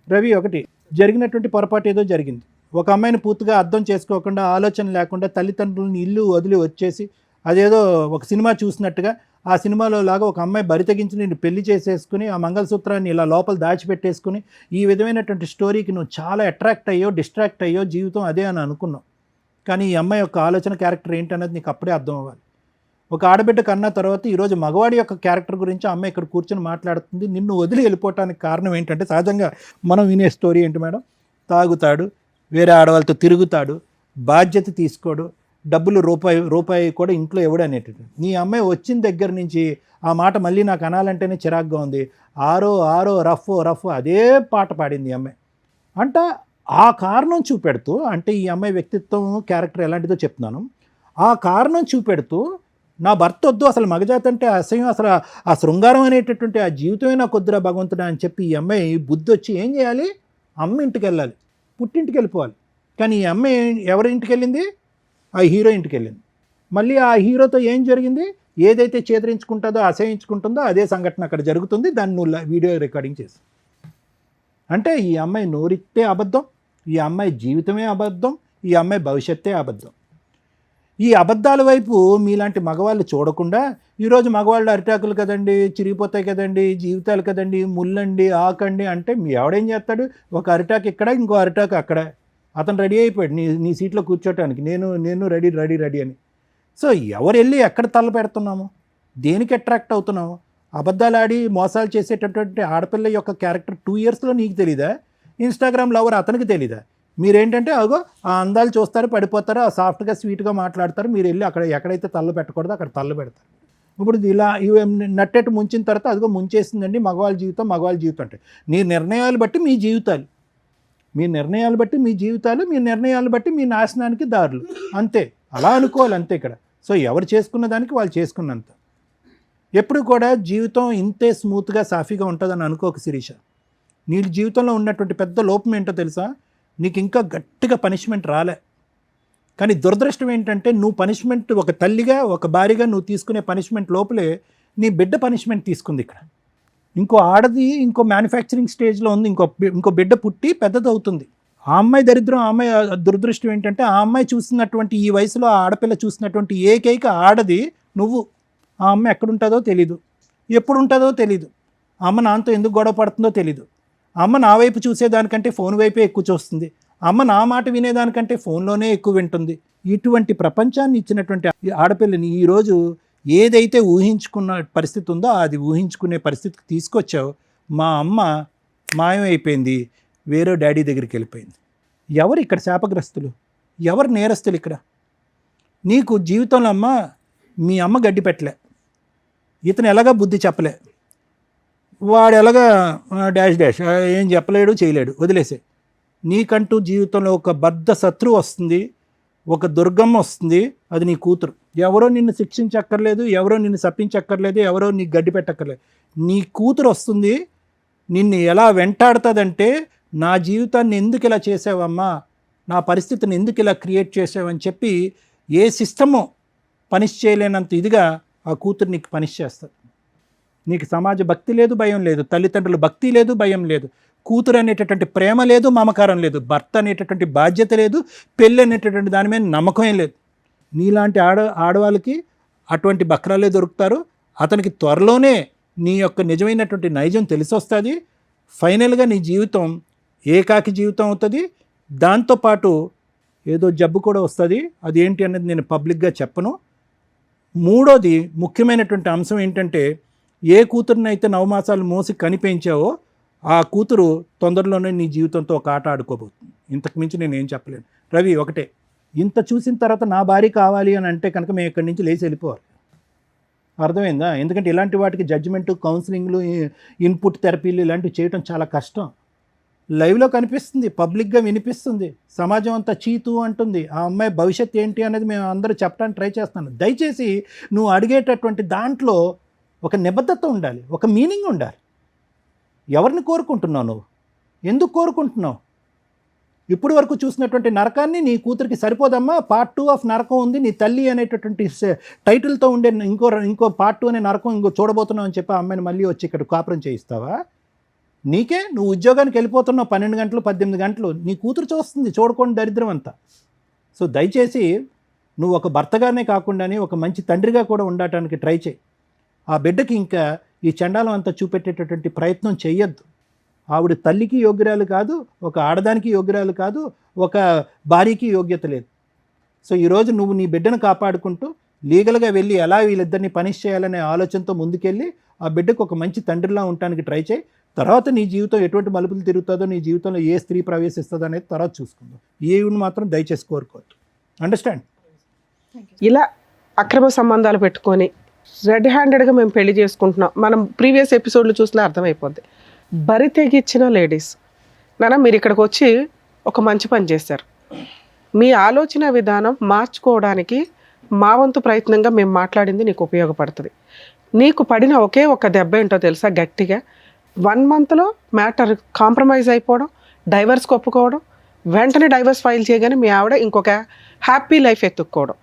రవి ఒకటి జరిగినటువంటి పొరపాటు ఏదో జరిగింది. ఒక అమ్మాయిని పూర్తిగా అర్థం చేసుకోకుండా, ఆలోచన లేకుండా తల్లిదండ్రులను ఇల్లు వదిలి వచ్చేసి అదేదో ఒక సినిమా చూసినట్టుగా ఆ సినిమాలో లాగా ఒక అమ్మాయి బరి తెగించి నేను పెళ్లి చేసేసుకుని ఆ మంగళసూత్రాన్ని ఇలా లోపల దాచిపెట్టేసుకుని ఈ విధమైనటువంటి స్టోరీకి నువ్వు చాలా అట్రాక్ట్ అయ్యో, డిస్ట్రాక్ట్ అయ్యో, జీవితం అదే అని అనుకున్నావు. కానీ ఈ అమ్మాయి యొక్క ఆలోచన క్యారెక్టర్ ఏంటన్నది నీకు అప్పుడే అర్థం అవ్వాలి. ఒక ఆడబిడ్డ కన్నా తర్వాత ఈరోజు మగవాడి యొక్క క్యారెక్టర్ గురించి ఆ అమ్మాయి ఇక్కడ కూర్చొని మాట్లాడుతుంది. నిన్ను వదిలి వెళ్ళిపోవటానికి కారణం ఏంటంటే సహజంగా మనం వినే స్టోరీ ఏంటి మేడం, తాగుతాడు, వేరే ఆడవాళ్ళతో తిరుగుతాడు, బాధ్యత తీసుకోడు, డబ్బులు రూపాయి కూడా ఇంట్లో ఇవ్వడు అనేటట్టు. నీ అమ్మాయి వచ్చిన దగ్గర నుంచి ఆ మాట మళ్ళీ నాకు అనాలంటేనే చిరాగ్గా ఉంది. ఆరో రఫ్ అదే పాట పాడింది ఈ అమ్మాయి. అంటే ఆ కారణం చూపెడుతూ, అంటే ఈ అమ్మాయి వ్యక్తిత్వం క్యారెక్టర్ ఎలాంటిదో చెప్తున్నాను, ఆ కారణం చూపెడుతూ నా భర్త వద్దు, అసలు మగజాతి అంటే అసహ్యం, అసలు ఆ శృంగారం అనేటటువంటి ఆ జీవితమే నాకు వద్దురా భగవంతుడా అని చెప్పి ఈ అమ్మాయి బుద్ధి వచ్చి ఏం చేయాలి, అమ్మ ఇంటికి వెళ్ళాలి, పుట్టింటికి వెళ్ళిపోవాలి. కానీ ఈ అమ్మాయి ఎవరి ఇంటికి వెళ్ళింది, ఆ హీరో ఇంటికి వెళ్ళింది. మళ్ళీ ఆ హీరోతో ఏం జరిగింది, ఏదైతే చేదరించుకుంటుందో, అసహించుకుంటుందో అదే సంఘటన అక్కడ జరుగుతుంది. దాన్ని నువ్వు వీడియో రికార్డింగ్ చేసి, అంటే ఈ అమ్మాయి నోరితే అబద్ధం, ఈ అమ్మాయి జీవితమే అబద్ధం, ఈ అమ్మాయి భవిష్యత్తే అబద్ధం. ఈ అబద్ధాల వైపు మీలాంటి మగవాళ్ళు చూడకుండా ఈరోజు మగవాళ్ళు అరిటాకులు కదండి, చిరిగిపోతాయి కదండి, జీవితాలు కదండి, ముళ్ళండి, ఆకండి అంటే మీ ఎవడేం చేస్తాడు, ఒక అరిటాకు ఇక్కడ, ఇంకో అరిటాకు అక్కడ. అతను రెడీ అయిపోయాడు నీ సీట్లో కూర్చోటానికి, నేను రెడీ అని. సో ఎవరు వెళ్ళి ఎక్కడ తల్ల పెడుతున్నాము, దేనికి అట్రాక్ట్ అవుతున్నాము? అబద్ధాలు ఆడి మోసాలు చేసేటటువంటి ఆడపిల్ల యొక్క క్యారెక్టర్ 2 yearsలో నీకు తెలీదా? ఇన్స్టాగ్రామ్ లవర్ అతనికి తెలీదా? మీరేంటంటే అగో ఆ అందాలు చూస్తారు, పడిపోతారు, ఆ సాఫ్ట్గా స్వీట్గా మాట్లాడతారు, మీరు వెళ్ళి అక్కడ ఎక్కడైతే తల్ల పెట్టకూడదో అక్కడ తల్ల పెడతారు. ఇప్పుడు ఇలా నట్టేట్టు ముంచిన తర్వాత అదిగో ముంచేసిందండి మగవాళ్ళ జీవితం అంటే నీ నిర్ణయాలు బట్టి మీ జీవితాలు, మీ నిర్ణయాలు బట్టి మీ జీవితాలు, మీ నిర్ణయాలు బట్టి మీ నాశనానికి దారులు, అంతే. అలా అనుకోవాలి అంతే ఇక్కడ. సో ఎవరు చేసుకున్న దానికి వాళ్ళు చేసుకున్నంత. ఎప్పుడు కూడా జీవితం ఇంతే స్మూత్గా సాఫీగా ఉంటుందని అనుకోక శిరీష. నీ జీవితంలో ఉన్నటువంటి పెద్ద లోపం ఏంటో తెలుసా, నీకు ఇంకా గట్టిగా పనిష్మెంట్ రాలే. కానీ దురదృష్టం ఏంటంటే నువ్వు పనిష్మెంట్, ఒక తల్లిగా ఒక భార్యగా నువ్వు తీసుకునే పనిష్మెంట్ లోపలే నీ బిడ్డ పనిష్మెంట్ తీసుకుంది ఇక్కడ. ఇంకో ఆడది ఇంకో మ్యానుఫ్యాక్చరింగ్ స్టేజ్లో ఉంది, ఇంకో బిడ్డ పుట్టి పెద్దదవుతుంది. ఆ అమ్మాయి దరిద్రం, ఆ అమ్మాయి దురదృష్టం ఏంటంటే ఆ అమ్మాయి చూసినటువంటి, ఈ వయసులో ఆ ఆడపిల్ల చూసినటువంటి ఏకైక ఆడది నువ్వు. ఆ అమ్మాయి ఎక్కడుంటుందో తెలీదు, ఎప్పుడు ఉంటుందో తెలీదు, అమ్మ నాన్నతో ఎందుకు గొడవ పడుతుందో తెలీదు, అమ్మ నా వైపు చూసేదానికంటే ఫోన్ వైపే ఎక్కువ చూస్తుంది, అమ్మ నా మాట వినేదానికంటే ఫోన్లోనే ఎక్కువ వింటుంది. ఇటువంటి ప్రపంచాన్ని ఇచ్చినటువంటి ఆడపిల్లని ఈరోజు ఏదైతే ఊహించుకున్న పరిస్థితి ఉందో అది ఊహించుకునే పరిస్థితికి తీసుకొచ్చావు. మా అమ్మ మాయమైపోయింది, వేరే డాడీ దగ్గరికి వెళ్ళిపోయింది. ఎవరు ఇక్కడ శాపగ్రస్తులు, ఎవరు నేరస్తులు ఇక్కడ? నీకు జీవితంలో మీ అమ్మ గడ్డి పెట్టలే, ఇతను ఎలాగా బుద్ధి చెప్పలే, వాడు ఎలాగా డాష్ ఏం చెప్పలేడు, చేయలేడు, వదిలేసే. నీకంటూ జీవితంలో ఒక బద్ధ శత్రువు వస్తుంది, ఒక దుర్గమ్మ వస్తుంది, అది నీ కూతురు. ఎవరో నిన్ను శిక్షించక్కర్లేదు, ఎవరో నిన్ను శపించక్కర్లేదు, ఎవరో నీకు గడ్డి పెట్టక్కర్లేదు. నీ కూతురు వస్తుంది, నిన్ను ఎలా వెంటాడుతుందంటే నా జీవితాన్ని ఎందుకు ఇలా చేసావమ్మా, నా పరిస్థితిని ఎందుకు ఇలా క్రియేట్ చేసావని చెప్పి ఏ సిస్టము పనిష్ చేయలేనంత ఇదిగా ఆ కూతురు నీకు పనిష్ చేస్తుంది. నీకు సమాజ భక్తి లేదు, భయం లేదు, తల్లిదండ్రుల భక్తి లేదు, భయం లేదు, కూతురు అనేటటువంటి ప్రేమ లేదు, మమకారం లేదు, భర్త అనేటటువంటి బాధ్యత లేదు, పెళ్ళి అనేటటువంటి దాని మీద నమ్మకం లేదు. నీలాంటి ఆడవాళ్ళకి అటువంటి బక్రాలే దొరుకుతారు. అతనికి త్వరలోనే నీ యొక్క నిజమైనటువంటి నైజం తెలిసొస్తుంది. ఫైనల్గా నీ జీవితం ఏకాకి జీవితం అవుతుంది. దాంతోపాటు ఏదో జబ్బు కూడా వస్తుంది. అది ఏంటి అనేది నేను పబ్లిక్గా చెప్పను. మూడోది ముఖ్యమైనటువంటి అంశం ఏంటంటే, ఏ కూతురునైతే 9 మాసాలు మోసి కనిపించావో ఆ కూతురు తొందరలోనే నీ జీవితంతో ఒక ఆట ఆడుకోబోతుంది. ఇంతకు మించి నేను ఏం చెప్పలేను. రవి, ఒకటే, ఇంత చూసిన తర్వాత నా భార్య కావాలి అని అంటే కనుక మేము ఇక్కడి నుంచి లేచి వెళ్ళిపోవాలి. అర్థమైందా? ఎందుకంటే ఇలాంటి వాటికి జడ్జిమెంటు, కౌన్సిలింగ్లు, ఇన్పుట్ థెరపీలు ఇలాంటివి చేయడం చాలా కష్టం. లైవ్లో కనిపిస్తుంది, పబ్లిక్గా వినిపిస్తుంది, సమాజం అంతా చీతు అంటుంది. ఆ అమ్మాయి భవిష్యత్తు ఏంటి అనేది మేము అందరూ చెప్పడానికి ట్రై చేస్తున్నాను. దయచేసి నువ్వు అడిగేటటువంటి దాంట్లో ఒక నిబద్ధత ఉండాలి, ఒక మీనింగ్ ఉండాలి. ఎవరిని కోరుకుంటున్నావు? నువ్వు ఎందుకు కోరుకుంటున్నావు? ఇప్పుడు వరకు చూసినటువంటి నరకాన్ని నీ కూతురికి సరిపోదమ్మా. పార్ట్ 2 ఆఫ్ నరకం ఉంది, నీ తల్లి అనేటటువంటి టైటిల్తో ఉండే ఇంకో పార్ట్ 2 అనే నరకం ఇంకో చూడబోతున్నావు అని చెప్పి ఆ అమ్మాయిని మళ్ళీ వచ్చి ఇక్కడ కాపురం చేయిస్తావా? నీకే, నువ్వు ఉద్యోగానికి వెళ్ళిపోతున్నావు 12 గంటలు 18 గంటలు, నీ కూతురు చూస్తుంది, చూడకుండా దరిద్రం అంతా. సో దయచేసి నువ్వు ఒక భర్తగానే కాకుండానే ఒక మంచి తండ్రిగా కూడా ఉండటానికి ట్రై చేయి. ఆ బిడ్డకి ఇంకా ఈ చండాలం అంతా చూపెట్టేటటువంటి ప్రయత్నం చెయ్యొద్దు. ఆవిడ తల్లికి యోగ్యురాలు కాదు, ఒక ఆడదానికి యోగ్యురాలు కాదు, ఒక భార్యకి యోగ్యత లేదు. సో ఈరోజు నువ్వు నీ బిడ్డను కాపాడుకుంటూ లీగల్గా వెళ్ళి ఎలా వీళ్ళిద్దరిని పనిష్ చేయాలనే ఆలోచనతో ముందుకెళ్ళి ఆ బిడ్డకు ఒక మంచి తండ్రిలా ఉండటానికి ట్రై చేయి. తర్వాత నీ జీవితం ఎటువంటి మలుపులు తిరుగుతుందో, నీ జీవితంలో ఏ స్త్రీ ప్రవేశిస్తుందో అనేది తర్వాత చూసుకుందాం. ఈవిని మాత్రం దయచేసి కోరుకోవద్దు. అండర్స్టాండ్? ఇలా అక్రమ సంబంధాలు పెట్టుకొని రెడ్ హ్యాండెడ్గా మేము పెళ్లి చేసుకుంటున్నాం, మనం ప్రీవియస్ ఎపిసోడ్లు చూసినా అర్థమైపోద్ది. బరి తెగిచ్చిన లేడీస్ నాన్న, మీరు ఇక్కడికి వచ్చి ఒక మంచి పని చేశారు. మీ ఆలోచన విధానం మార్చుకోవడానికి మా వంతు ప్రయత్నంగా మేము మాట్లాడింది నీకు ఉపయోగపడుతుంది. నీకు పడిన ఒకే ఒక దెబ్బ ఏంటో తెలుసా? గట్టిగా 1 monthలో మ్యాటర్ కాంప్రమైజ్ అయిపోవడం, డైవర్స్కి ఒప్పుకోవడం, వెంటనే డైవర్స్ ఫైల్ చేయగానే మీ ఆవిడ ఇంకొక హ్యాపీ లైఫ్ ఎత్తుక్కోవడం.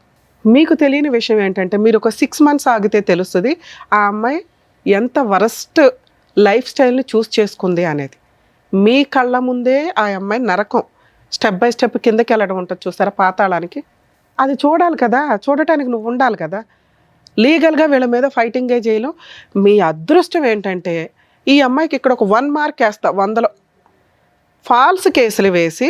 మీకు తెలియని విషయం ఏంటంటే, మీరు ఒక 6 months ఆగితే తెలుస్తుంది ఆ అమ్మాయి ఎంత వరస్ట్ లైఫ్ స్టైల్ని చూస్ చేసుకుంది అనేది. మీ కళ్ళ ముందే ఆ అమ్మాయి నరకం స్టెప్ బై స్టెప్ కిందకి వెళ్ళడం ఉంటుంది చూస్తారా, పాతాళానికి. అది చూడాలి కదా, చూడటానికి నువ్వు ఉండాలి కదా. లీగల్గా వీళ్ళ మీద ఫైటింగే చేయలేం. మీ అదృష్టం ఏంటంటే ఈ అమ్మాయికి ఇక్కడ ఒక 1 mark వేస్తా 100లో ఫాల్స్ కేసులు వేసి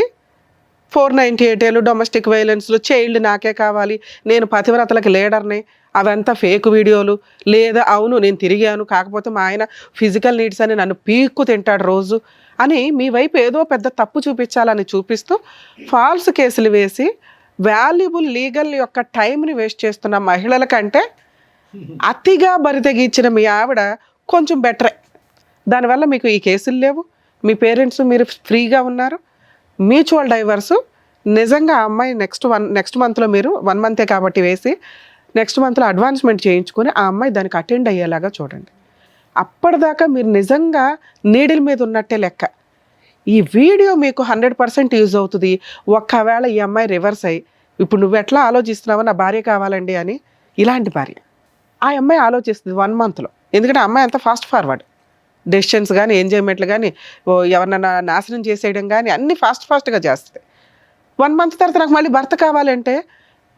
498 డొమెస్టిక్ వైలెన్స్లు, చైల్డ్ నాకే కావాలి, నేను పతివ్రతలకు లీడర్ని, అవంతా ఫేక్ వీడియోలు, లేదా అవును నేను తిరిగాను కాకపోతే మా ఆయన ఫిజికల్ నీడ్స్ అని నన్ను పీక్కు తింటాడు రోజు అని మీ వైపు ఏదో పెద్ద తప్పు చూపించాలని చూపిస్తూ ఫాల్స్ కేసులు వేసి వాల్యుబుల్ లీగల్ యొక్క టైంని వేస్ట్ చేస్తున్న మహిళల కంటే అతిగా బరితెగించిన మీ ఆవిడ కొంచెం బెటరే. దానివల్ల మీకు ఈ కేసులు లేవు, మీ పేరెంట్స్ మీరు ఫ్రీగా ఉన్నారు. మ్యూచువల్ డైవర్సు నిజంగా ఆ అమ్మాయి నెక్స్ట్ మంత్లో మీరు 1 month కాబట్టి వేసి నెక్స్ట్ మంత్లో అడ్వాన్స్మెంట్ చేయించుకొని ఆ అమ్మాయి దానికి అటెండ్ అయ్యేలాగా చూడండి. అప్పటిదాకా మీరు నిజంగా నీడిల్ మీద ఉన్నట్టే లెక్క. ఈ వీడియో మీకు 100% యూజ్ అవుతుంది. ఒక్కవేళ ఈ అమ్మాయి రివర్స్ అయ్యి ఇప్పుడు నువ్వు ఎట్లా ఆలోచిస్తున్నావో నా భార్య కావాలండి అని, ఇలాంటి భార్య ఆ అమ్మాయి ఆలోచిస్తుంది 1 monthలో. ఎందుకంటే ఆ అమ్మాయి అంత ఫాస్ట్ ఫార్వర్డ్, డెసిషన్స్ కానీ ఎంజాయ్మెంట్లు కానీ ఎవరినైనా నాశనం చేసేయడం కానీ అన్నీ ఫాస్ట్గా చేస్తుంది. 1 month తర్వాత నాకు మళ్ళీ భర్త కావాలంటే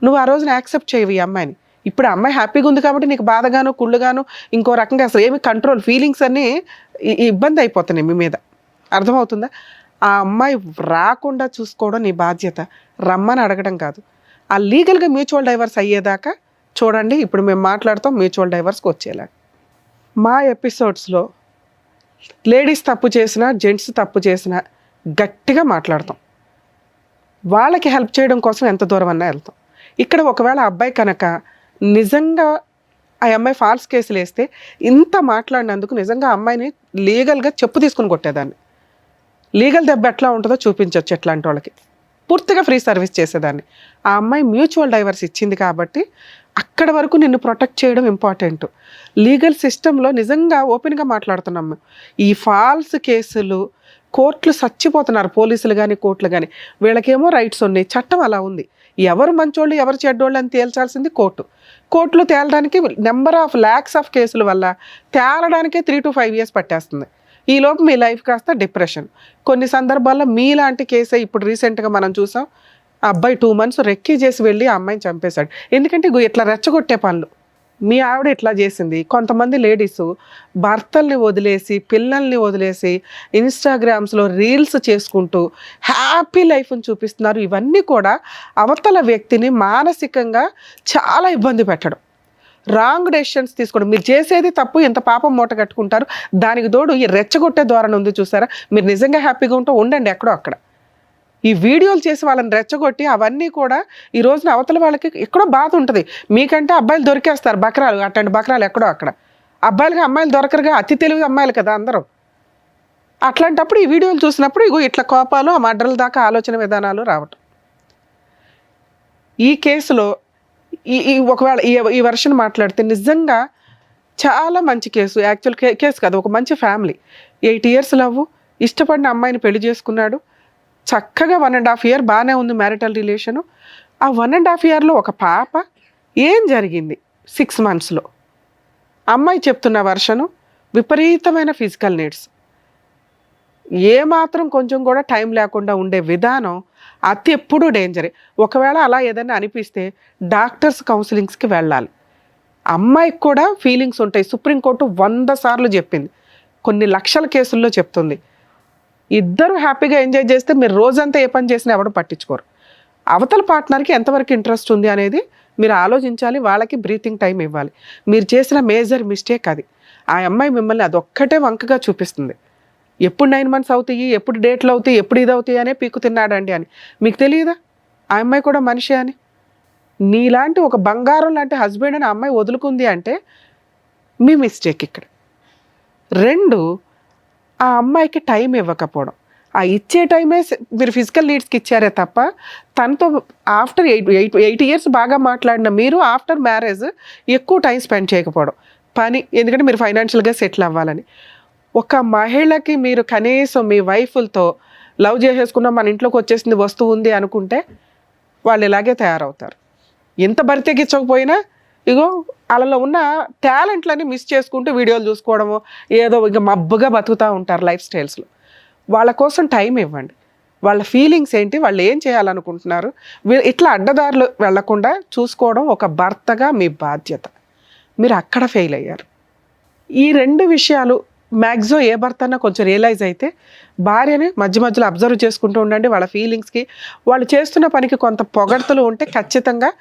నువ్వు ఆ రోజున యాక్సెప్ట్ చేయవు ఈ అమ్మాయిని. ఇప్పుడు ఆ అమ్మాయి హ్యాపీగా ఉంది కాబట్టి నీకు బాధగాను కుళ్ళుగాను ఇంకో రకంగా అసలు ఏమి కంట్రోల్ ఫీలింగ్స్ అన్నీ ఇబ్బంది అయిపోతున్నాయి మీ మీద. అర్థమవుతుందా? ఆ అమ్మాయి రాకుండా చూసుకోవడం నీ బాధ్యత, రమ్మని అడగడం కాదు. ఆ లీగల్గా మ్యూచువల్ డైవర్స్ అయ్యేదాకా చూడండి. ఇప్పుడు మేము మాట్లాడతాం మ్యూచువల్ డైవర్స్కి వచ్చేలా. మా ఎపిసోడ్స్లో లేడీస్ తప్పు చేసినా జెంట్స్ తప్పు చేసినా గట్టిగా మాట్లాడతాం. వాళ్ళకి హెల్ప్ చేయడం కోసం ఎంత దూరం అన్నా వెళ్తాం. ఇక్కడ ఒకవేళ అబ్బాయి కనుక నిజంగా ఆ అమ్మాయి ఫాల్స్ కేసులు వేస్తే ఇంత మాట్లాడినందుకు నిజంగా అమ్మాయిని లీగల్గా చెప్పు తీసుకుని కొట్టేదాన్ని. లీగల్ దెబ్బ ఎట్లా ఉంటుందో చూపించవచ్చు ఎట్లాంటి వాళ్ళకి. పూర్తిగా ఫ్రీ సర్వీస్ చేసేదాన్ని. ఆ అమ్మాయి మ్యూచువల్ డైవర్స్ ఇచ్చింది కాబట్టి అక్కడ వరకు నిన్ను ప్రొటెక్ట్ చేయడం ఇంపార్టెంట్. లీగల్ సిస్టంలో నిజంగా ఓపెన్గా మాట్లాడుతున్నాం మేము. ఈ ఫాల్స్ కేసులు కోర్టులు చచ్చిపోతున్నారు, పోలీసులు కానీ కోర్టులు కానీ. వీళ్ళకేమో రైట్స్ ఉన్నాయి, చట్టం అలా ఉంది. ఎవరు మంచోళ్ళు ఎవరు చెడ్డోళ్ళు అని తేల్చాల్సింది కోర్టు. కోర్టులో తేలడానికి నెంబర్ ఆఫ్ ల్యాక్స్ ఆఫ్ కేసుల వల్ల తేలడానికే 3 to 5 years పట్టేస్తుంది. ఈలోపు మీ లైఫ్ కాస్త డిప్రెషన్. కొన్ని సందర్భాల్లో మీలాంటి కేసే ఇప్పుడు రీసెంట్గా మనం చూసాం. ఆ అబ్బాయి 2 months రెక్కీ చేసి వెళ్ళి ఆ అమ్మాయిని చంపేశాడు. ఎందుకంటే ఇట్లా రెచ్చగొట్టే పనులు. మీ ఆవిడ ఇట్లా చేసింది. కొంతమంది లేడీస్ భర్తల్ని వదిలేసి పిల్లల్ని వదిలేసి ఇన్స్టాగ్రామ్స్లో రీల్స్ చేసుకుంటూ హ్యాపీ లైఫ్ని చూపిస్తున్నారు. ఇవన్నీ కూడా అవతల వ్యక్తిని మానసికంగా చాలా ఇబ్బంది పెట్టడం, రాంగ్ డెసిషన్స్ తీసుకోవడం. మీరు చేసేది తప్పు, ఎంత పాపం మూట కట్టుకుంటారు. దానికి తోడు ఈ రెచ్చగొట్టే ధోరణి ఉంది చూసారా. మీరు నిజంగా హ్యాపీగా ఉంటే ఉండండి ఎక్కడో అక్కడ. ఈ వీడియోలు చేసి వాళ్ళని రెచ్చగొట్టి అవన్నీ కూడా ఈ రోజున అవతల వాళ్ళకి ఎక్కడో బాధ ఉంటుంది. మీకంటే అబ్బాయిలు దొరికేస్తారు బకరాలు, అట్లాంటి బకరాలు ఎక్కడో అక్కడ. అబ్బాయిలకి అమ్మాయిలు దొరకరుగా, అతి తెలివి అమ్మాయిలు కదా అందరూ. అట్లాంటప్పుడు ఈ వీడియోలు చూసినప్పుడు ఇట్లా కోపాలు, ఆ మర్డర్ల దాకా ఆలోచన విధానాలు రావటం. ఈ కేసులో ఒకవేళ ఈ వర్షన్ మాట్లాడితే నిజంగా చాలా మంచి కేసు. యాక్చువల్ కేసు కాదు, ఒక మంచి ఫ్యామిలీ. 8 years లవ్, ఇష్టపడిన అమ్మాయిని పెళ్లి చేసుకున్నాడు. చక్కగా 1.5 year బాగానే ఉంది మ్యారిటల్ రిలేషను. ఆ 1.5 yearలో ఒక పాప. ఏం జరిగింది 6 monthsలో? అమ్మాయి చెప్తున్న వర్షను విపరీతమైన ఫిజికల్ నీడ్స్, ఏమాత్రం కొంచెం కూడా టైం లేకుండా ఉండే విధానం, అతి ఎప్పుడూ డేంజరే. ఒకవేళ అలా ఏదైనా అనిపిస్తే డాక్టర్స్ కౌన్సిలింగ్స్కి వెళ్ళాలి. అమ్మాయికి కూడా ఫీలింగ్స్ ఉంటాయి. సుప్రీంకోర్టు 100 సార్లు చెప్పింది, కొన్ని లక్షల కేసుల్లో చెప్తుంది. ఇద్దరు హ్యాపీగా ఎంజాయ్ చేస్తే మీరు రోజంతా ఏ పని చేసినా ఎవరు పట్టించుకోరు. అవతల పార్ట్నర్కి ఎంతవరకు ఇంట్రెస్ట్ ఉంది అనేది మీరు ఆలోచించాలి. వాళ్ళకి బ్రీతింగ్ టైం ఇవ్వాలి. మీరు చేసిన మేజర్ మిస్టేక్ అది. ఆ అమ్మాయి మిమ్మల్ని అదొక్కటే వంకగా చూపిస్తుంది. ఎప్పుడు 9 months అవుతాయి, ఎప్పుడు డేట్లు అవుతాయి, ఎప్పుడు ఇది అవుతాయి అనే పీకు తిన్నాడండి అని. మీకు తెలియదా ఆ అమ్మాయి కూడా మనిషి అని? నీలాంటి ఒక బంగారం లాంటి హస్బెండ్ అని ఆ అమ్మాయి వదులుకుంది అంటే మీ మిస్టేక్ ఇక్కడ. 2, ఆ అమ్మాయికి టైం ఇవ్వకపోవడం. ఆ ఇచ్చే టైమే మీరు ఫిజికల్ నీడ్స్కి ఇచ్చారే తప్ప తనతో ఆఫ్టర్ 8 years బాగా మాట్లాడిన మీరు ఆఫ్టర్ మ్యారేజ్ ఎక్కువ టైం స్పెండ్ చేయకపోవడం. పని, ఎందుకంటే మీరు ఫైనాన్షియల్గా సెటిల్ అవ్వాలని. ఒక మహిళకి మీరు కనీసం మీ వైఫ్లతో లవ్ చేసేసుకున్న మన ఇంట్లోకి వచ్చేసింది వస్తువు ఉంది అనుకుంటే వాళ్ళు ఇలాగే తయారవుతారు. ఎంత బరితెగించకపోయినా ఇగో వాళ్ళలో ఉన్న టాలెంట్లని మిస్ చేసుకుంటూ వీడియోలు చూసుకోవడము, ఏదో ఇంకా మబ్బుగా బతుకుతూ ఉంటారు లైఫ్ స్టైల్స్లో. వాళ్ళ కోసం టైం ఇవ్వండి. వాళ్ళ ఫీలింగ్స్ ఏంటి, వాళ్ళు ఏం చేయాలనుకుంటున్నారు, ఇట్లా అడ్డదారులు వెళ్లకుండా చూసుకోవడం ఒక భర్తగా మీ బాధ్యత. మీరు అక్కడ ఫెయిల్ అయ్యారు. ఈ 2 విషయాలు మ్యాక్సిమం ఏ భర్త అన్నా కొంచెం రియలైజ్ అయితే భార్యని మధ్య మధ్యలో అబ్జర్వ్ చేసుకుంటూ ఉండండి. వాళ్ళ ఫీలింగ్స్కి, వాళ్ళు చేస్తున్న పనికి కొంత పొగడ్తలు ఉంటే ఖచ్చితంగా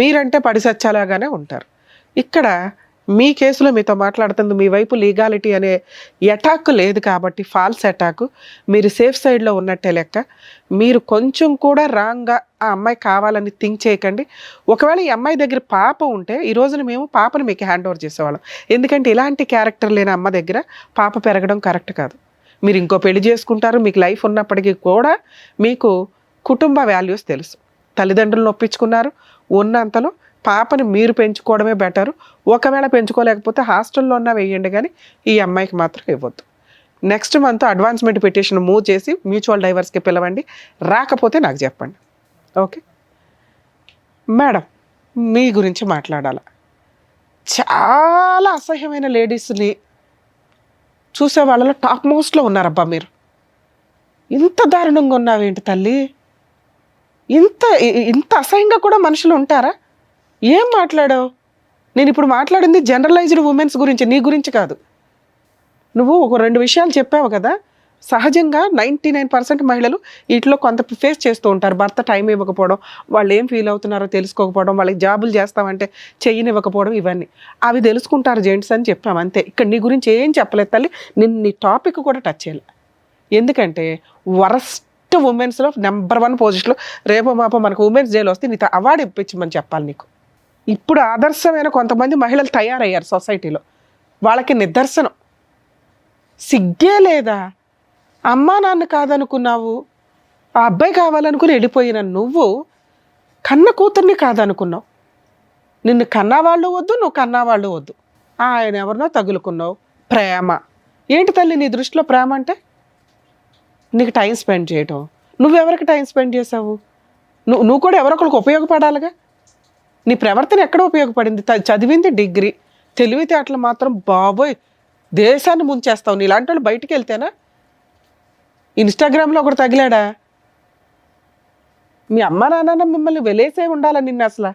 మీరంటే పడిసచ్చేలాగానే ఉంటారు. ఇక్కడ మీ కేసులో మీతో మాట్లాడుతుంది మీ వైపు లీగాలిటీ అనే అటాక్ లేదు కాబట్టి, ఫాల్స్ అటాక్, మీరు సేఫ్ సైడ్లో ఉన్నట్టే లెక్క. మీరు కొంచెం కూడా రాంగ్గా ఆ అమ్మాయి కావాలని థింక్ చేయకండి. ఒకవేళ ఈ అమ్మాయి దగ్గర పాప ఉంటే ఈ రోజున మేము పాపను మీకు హ్యాండ్ ఓవర్ చేసేవాళ్ళం. ఎందుకంటే ఇలాంటి క్యారెక్టర్ లేని అమ్మ దగ్గర పాప పెరగడం కరెక్ట్ కాదు. మీరు ఇంకో పెళ్లి చేసుకుంటారు, మీకు లైఫ్ ఉన్నప్పటికీ కూడా మీకు కుటుంబ వాల్యూస్ తెలుసు. తల్లిదండ్రులను ఒప్పించుకున్నారు, ఉన్నంతలో పాపని మీరు పెంచుకోవడమే బెటరు. ఒకవేళ పెంచుకోలేకపోతే హాస్టల్లో ఉన్న వేయండి, కానీ ఈ అమ్మాయికి మాత్రం ఇవ్వద్దు. Next month advancement petition move చేసి మ్యూచువల్ డైవర్స్కి పిలవండి. రాకపోతే నాకు చెప్పండి. ఓకే మేడం, మీ గురించి మాట్లాడాల. చాలా అసహ్యమైన లేడీస్ని చూసే వాళ్ళలో టాప్ మోస్ట్లో ఉన్నారబ్బా మీరు. ఇంత దారుణంగా ఉన్నావేంటి తల్లి? ఇంత అసహ్యంగా కూడా మనుషులు ఉంటారా? ఏం మాట్లాడావు? నేను ఇప్పుడు మాట్లాడింది జనరలైజ్డ్ ఉమెన్స్ గురించి, నీ గురించి కాదు. నువ్వు ఒక 2 విషయాలు చెప్పావు కదా. సహజంగా 99% మహిళలు వీటిలో కొంత ఫేస్ చేస్తూ ఉంటారు. భర్త టైం ఇవ్వకపోవడం, వాళ్ళు ఏం ఫీల్ అవుతున్నారో తెలుసుకోకపోవడం, వాళ్ళకి జాబులు చేస్తామంటే చెయ్యనివ్వకపోవడం, ఇవన్నీ అవి తెలుసుకుంటారు జెంట్స్ అని చెప్పాము అంతే. ఇక్కడ నీ గురించి ఏం చెప్పలేదు తల్లి. నీ టాపిక్ కూడా టచ్ చేయాలి. ఎందుకంటే వరస్ట్ ఉమెన్స్లో నెంబర్ 1 పొజిషన్లో రేపో మాపో మనకు ఉమెన్స్ డేలో వస్తే నీతో అవార్డు ఇప్పించమని చెప్పాలి నీకు. ఇప్పుడు ఆదర్శమైన కొంతమంది మహిళలు తయారయ్యారు సొసైటీలో, వాళ్ళకి నిదర్శనం. సిగ్గే లేదా? అమ్మా నాన్న కాదనుకున్నావు, ఆ అబ్బాయి కావాలనుకుని వెళ్ళిపోయిన నువ్వు కన్న కూతుర్ని కాదనుకున్నావు. నిన్ను కన్నవాళ్ళు వద్దు, నువ్వు కన్నవాళ్ళు వద్దు, ఆయన ఎవరినో తగులుకున్నావు. ప్రేమ ఏంటి తల్లి నీ దృష్టిలో? ప్రేమ అంటే నీకు టైం స్పెండ్ చేయటం. నువ్వెవరికి టైం స్పెండ్ చేసావు? నువ్వు కూడా ఎవరొకరికి ఉపయోగపడాలిగా. నీ ప్రవర్తన ఎక్కడ ఉపయోగపడింది? చదివింది డిగ్రీ, తెలివితేటలు మాత్రం బాబోయ్ దేశాన్ని ముంచేస్తావు. నీలాంటి వాళ్ళు బయటికి వెళ్తేనా? ఇన్స్టాగ్రామ్లో ఒకటి తగిలాడా? మీ అమ్మ నాన్న మిమ్మల్ని వెలేసే ఉండాలని నిన్ను అసలు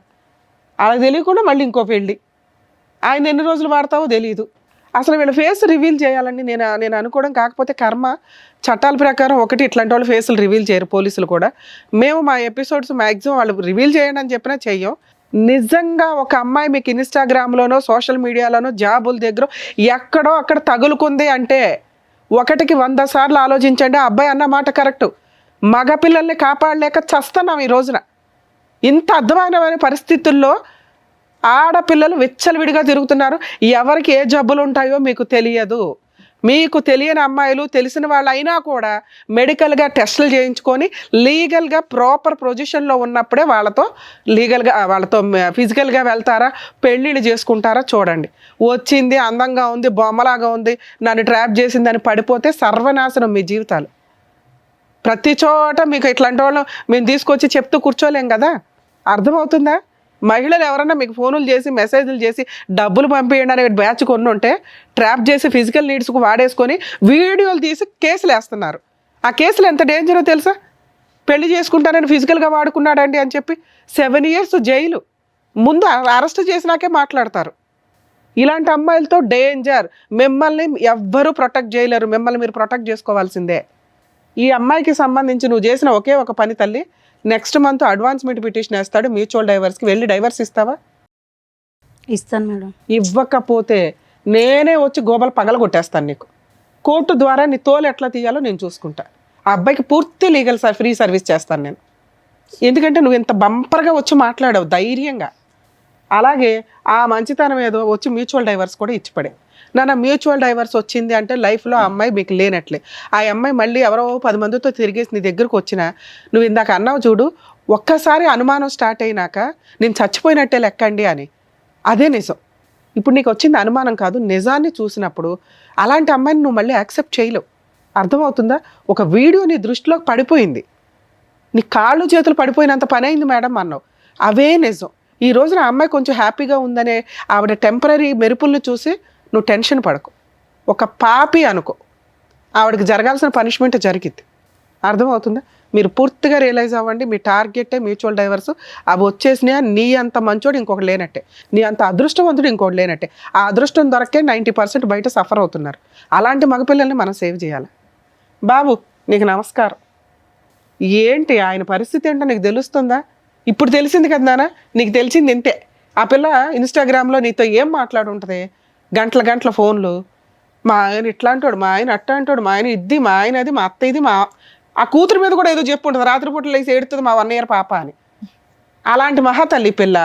అలా తెలియకుండా మళ్ళీ ఇంకో పెళ్ళి. ఆయన ఎన్ని రోజులు వాడతావో తెలియదు. అసలు వీళ్ళ ఫేస్ రివీల్ చేయాలని నేను అనుకోవడం, కాకపోతే కర్మ చట్టాల ప్రకారం ఒకటి ఇట్లాంటి వాళ్ళు ఫేసులు రివీల్ చేయరు, పోలీసులు కూడా. మేము మా ఎపిసోడ్స్ మ్యాక్సిమం వాళ్ళు రివీల్ చేయండి అని చెప్పినా చెయ్యం. నిజంగా ఒక అమ్మాయి మీకు ఇన్స్టాగ్రామ్లోనో సోషల్ మీడియాలోనో జాబుల దగ్గర ఎక్కడో అక్కడ తగులుకుంది అంటే 1కి 100 సార్లు ఆలోచించండి. ఆ అబ్బాయి అన్న మాట కరెక్టు. మగపిల్లల్ని కాపాడలేక చస్తున్నాం ఈ రోజున. ఇంత అర్థమైన పరిస్థితుల్లో ఆడపిల్లలు విచ్చలవిడిగా తిరుగుతున్నారు. ఎవరికి ఏ జబ్బులు ఉంటాయో మీకు తెలియదు. మీకు తెలియని అమ్మాయిలు తెలిసిన వాళ్ళు అయినా కూడా మెడికల్గా టెస్టులు చేయించుకొని లీగల్గా ప్రాపర్ పొజిషన్లో ఉన్నప్పుడే వాళ్ళతో ఫిజికల్గా వెళ్తారా, పెళ్ళిళ్ళు చేసుకుంటారా చూడండి. వచ్చింది అందంగా ఉంది, బొమ్మలాగా ఉంది, నన్ను ట్రాప్ చేసిందని పడిపోతే సర్వనాశనం మీ జీవితాలు. ప్రతి చోట మీకు ఇట్లాంటి వాళ్ళు మేము తీసుకొచ్చి చెప్తూ కూర్చోలేం కదా. అర్థమవుతుందా? మహిళలు ఎవరన్నా మీకు ఫోన్లు చేసి మెసేజ్లు చేసి డబ్బులు పంపించండి అనే బ్యాచ్ కొన్ని ఉంటే ట్రాప్ చేసి ఫిజికల్ నీడ్స్కు వాడేసుకొని వీడియోలు తీసి కేసులు వేస్తున్నారు. ఆ కేసులు ఎంత డేంజరో తెలుసా? పెళ్లి చేసుకుంటానని ఫిజికల్గా వాడుకున్నాడండి అని చెప్పి 7 years జైలు. ముందు అరెస్ట్ చేసినాకే మాట్లాడతారు. ఇలాంటి అమ్మాయిలతో డేంజర్. మిమ్మల్ని ఎవ్వరూ ప్రొటెక్ట్ చేయలేరు. మిమ్మల్ని మీరు ప్రొటెక్ట్ చేసుకోవాల్సిందే. ఈ అమ్మాయికి సంబంధించి నువ్వు చేసిన ఒకే ఒక పని తల్లి, నెక్స్ట్ మంత్ అడ్వాన్స్మెంట్ పిటిషన్ వేస్తాడు మ్యూచువల్ డైవర్స్కి. వెళ్ళి డైవర్స్ ఇస్తావా? ఇస్తాను మేడం. ఇవ్వకపోతే నేనే వచ్చి గోబలు పగల కొట్టేస్తాను నీకు. కోర్టు ద్వారా నీ తోలు ఎట్లా తీయాలో నేను చూసుకుంటా. ఆ అబ్బాయికి పూర్తి లీగల్ ఫ్రీ సర్వీస్ చేస్తాను నేను. ఎందుకంటే నువ్వు ఇంత బంపర్గా వచ్చి మాట్లాడావు ధైర్యంగా. అలాగే ఆ మంచితనం ఏదో వచ్చి మ్యూచువల్ డైవర్స్ కూడా ఇచ్చిపడే. నాన్న మ్యూచువల్ డైవర్స్ వచ్చింది అంటే లైఫ్లో ఆ అమ్మాయి మీకు లేనట్లే. ఆ అమ్మాయి మళ్ళీ ఎవరో 10 మందితో తిరిగేసి నీ దగ్గరకు వచ్చినా, నువ్వు ఇందాక అన్నావు చూడు, ఒక్కసారి అనుమానం స్టార్ట్ అయినాక నేను చచ్చిపోయినట్టే లెక్కండి అని. అదే నిజం. ఇప్పుడు నీకు వచ్చింది అనుమానం కాదు, నిజాన్ని చూసినప్పుడు అలాంటి అమ్మాయిని నువ్వు మళ్ళీ యాక్సెప్ట్ చేయలేవు. అర్థమవుతుందా? ఒక వీడియో నీ దృష్టిలోకి పడిపోయింది, నీ కాళ్ళు చేతులు పడిపోయినంత పని అయింది మేడం అన్నావు. అవే నిజం. ఈ రోజున ఆ అమ్మాయి కొంచెం హ్యాపీగా ఉందనే ఆవిడ టెంపరీ మెరుపుల్ని చూసి నువ్వు టెన్షన్ పడకు. ఒక పాపి అనుకో, ఆవిడకి జరగాల్సిన పనిష్మెంట్ జరిగింది. అర్థమవుతుందా? మీరు పూర్తిగా రియలైజ్ అవ్వండి. మీ టార్గెటే మ్యూచువల్ డైవర్స్. అవి వచ్చేసినా నీ అంత మంచోడు ఇంకొకటి లేనట్టే, నీ అంత అదృష్టవంతుడు ఇంకొకటి లేనట్టే. ఆ అదృష్టం దొరకే 90% బయట సఫర్ అవుతున్నారు. అలాంటి మగపిల్లల్ని మనం సేవ్ చేయాలి. బాబు నీకు నమస్కారం. ఏంటి ఆయన పరిస్థితి ఏంటో నీకు తెలుస్తుందా? ఇప్పుడు తెలిసింది కదా నాన్న, నీకు తెలిసింది ఇంతే. ఆ పిల్ల ఇన్స్టాగ్రామ్లో నీతో ఏం మాట్లాడుంటుంది? గంటల ఫోన్లు. మా ఆయన ఇట్లా అంటాడు, మా ఆయన అట్లా అంటాడు, మా ఆయన ఇది, మా ఆయన అది, మా అత్త ఇది, ఆ కూతురు మీద కూడా ఏదో చెప్పుంటుంది, రాత్రిపూట లేసి ఏడుతుంది మా 1 year పాప అని. అలాంటి మహాతల్లి పిల్ల.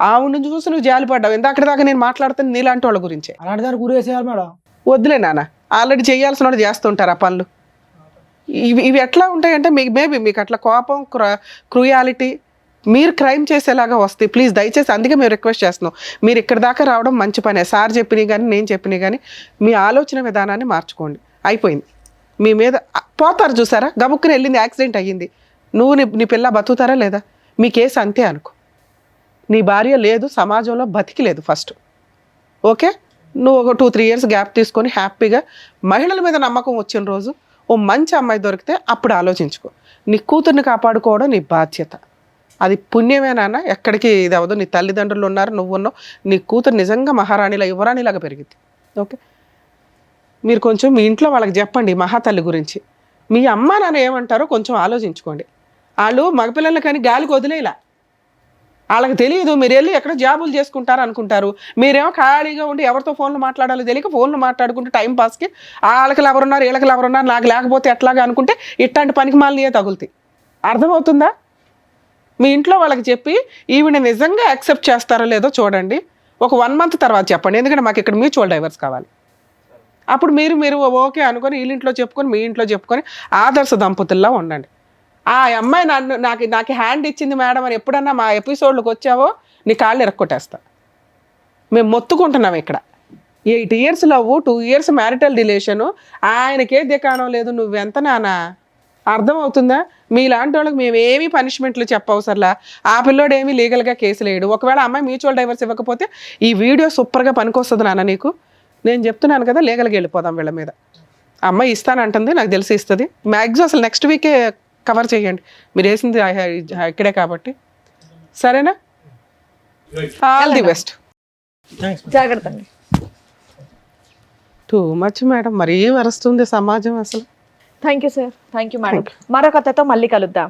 ఆవిడ చూసి నువ్వు జాలిపడ్డావు. ఇందాక దాకా నేను మాట్లాడుతాను నీలాంటి వాళ్ళ గురించే. అలాంటి దాన్ని గురేసేయాలి మేడం. వద్దులే నాన్న, ఆల్రెడీ చేయాల్సిన వాళ్ళు చేస్తుంటారు ఆ పనులు. ఇవి ఎట్లా ఉంటాయంటే మేబీ మీకు అట్లా కోపం, క్రూయాలిటీ, మీరు క్రైమ్ చేసేలాగా వస్తాయి. ప్లీజ్ దయచేసి, అందుకే మేము రిక్వెస్ట్ చేస్తున్నాం, మీరు ఇక్కడ దాకా రావడం మంచి పనే. సార్ చెప్పినవి కానీ నేను చెప్పినవి కానీ మీ ఆలోచన విధానాన్ని మార్చుకోండి. అయిపోయింది. మీ మీద పోతారు చూసారా, గబుక్కుని వెళ్ళింది, యాక్సిడెంట్ అయ్యింది, నువ్వు నీ పిల్ల బతుకుతారా లేదా? మీ కేసు అంతే అనుకో. నీ భార్య లేదు, సమాజంలో బతికి లేదు ఫస్ట్. ఓకే, నువ్వు ఒక 2-3 years గ్యాప్ తీసుకొని హ్యాపీగా మహిళల మీద నమ్మకం వచ్చిన రోజు ఓ మంచి అమ్మాయి దొరికితే అప్పుడు ఆలోచించుకో. నీ కూతుర్ని కాపాడుకోవడం నీ బాధ్యత. అది పుణ్యమేనా? ఎక్కడికి ఇది అవ్వదు. నీ తల్లిదండ్రులు ఉన్నారు, నువ్వు ఉన్నావు, నీ కూతురు నిజంగా మహారాణిలా యువరాణిలాగా పెరిగింది. ఓకే, మీరు కొంచెం మీ ఇంట్లో వాళ్ళకి చెప్పండి మహాతల్లి గురించి. మీ అమ్మ నాన్న ఏమంటారో కొంచెం ఆలోచించుకోండి. వాళ్ళు మగపిల్లలు కానీ గాలికి వదిలేలా, వాళ్ళకి తెలియదు. మీరు వెళ్ళి ఎక్కడ జాబులు చేసుకుంటారు అనుకుంటారు. మీరేమో ఖాళీగా ఉండి ఎవరితో ఫోన్లు మాట్లాడాలో తెలియక ఫోన్లు మాట్లాడుకుంటూ టైం పాస్కి వాళ్ళకి ఎవరున్నారు, వీళ్ళకి ఎవరున్నారు, నాకు లేకపోతే ఎట్లాగా అనుకుంటే ఇట్లాంటి పనికి మాలియే తగులుతాయి. అర్థమవుతుందా? మీ ఇంట్లో వాళ్ళకి చెప్పి ఈవిని నిజంగా యాక్సెప్ట్ చేస్తారో లేదో చూడండి. ఒక 1 month తర్వాత చెప్పండి, ఎందుకంటే మాకు ఇక్కడ మ్యూచువల్ డైవర్స్ కావాలి. అప్పుడు మీరు ఓకే అనుకొని వీళ్ళింట్లో చెప్పుకొని మీ ఇంట్లో చెప్పుకొని ఆదర్శ దంపతుల్లా ఉండండి. ఆ అమ్మాయి నాకు హ్యాండ్ ఇచ్చింది మేడం అని ఎప్పుడన్నా మా ఎపిసోడ్లకు వచ్చావో నీ కాళ్ళు ఇరక్కొట్టేస్తా. మేము మొత్తుకుంటున్నాం ఇక్కడ. 8 years love, 2 years marital relation, ఆయనకే దికాణం లేదు. నువ్వెంత నానా? అర్థమవుతుందా? మీలాంటి వాళ్ళకి మేము ఏమీ పనిష్మెంట్లు చెప్పవసరలా. ఆ పిల్లోడు ఏమీ లీగల్గా కేసు లేడు. ఒకవేళ అమ్మాయి మ్యూచువల్ డైవర్స్ ఇవ్వకపోతే ఈ వీడియో సూపర్గా పనికొస్తుంది నాన్న నీకు. నేను చెప్తున్నాను కదా, లీగల్గా వెళ్ళిపోదాం వీళ్ళ మీద. ఆ అమ్మాయి ఇస్తానంటుంది, నాకు తెలిసి ఇస్తుంది. మ్యాక్సిమం అసలు నెక్స్ట్ వీకే కవర్ చేయండి, మీరు వేసింది ఇక్కడే కాబట్టి. సరేనా? All the best. జాగ్రత్త అండి. టూ మచ్ మేడం, మరీ వరుస్తుంది సమాజం అసలు. Thank you sir. Thank you madam. మరొక కథతో మళ్ళీ కలుద్దాం.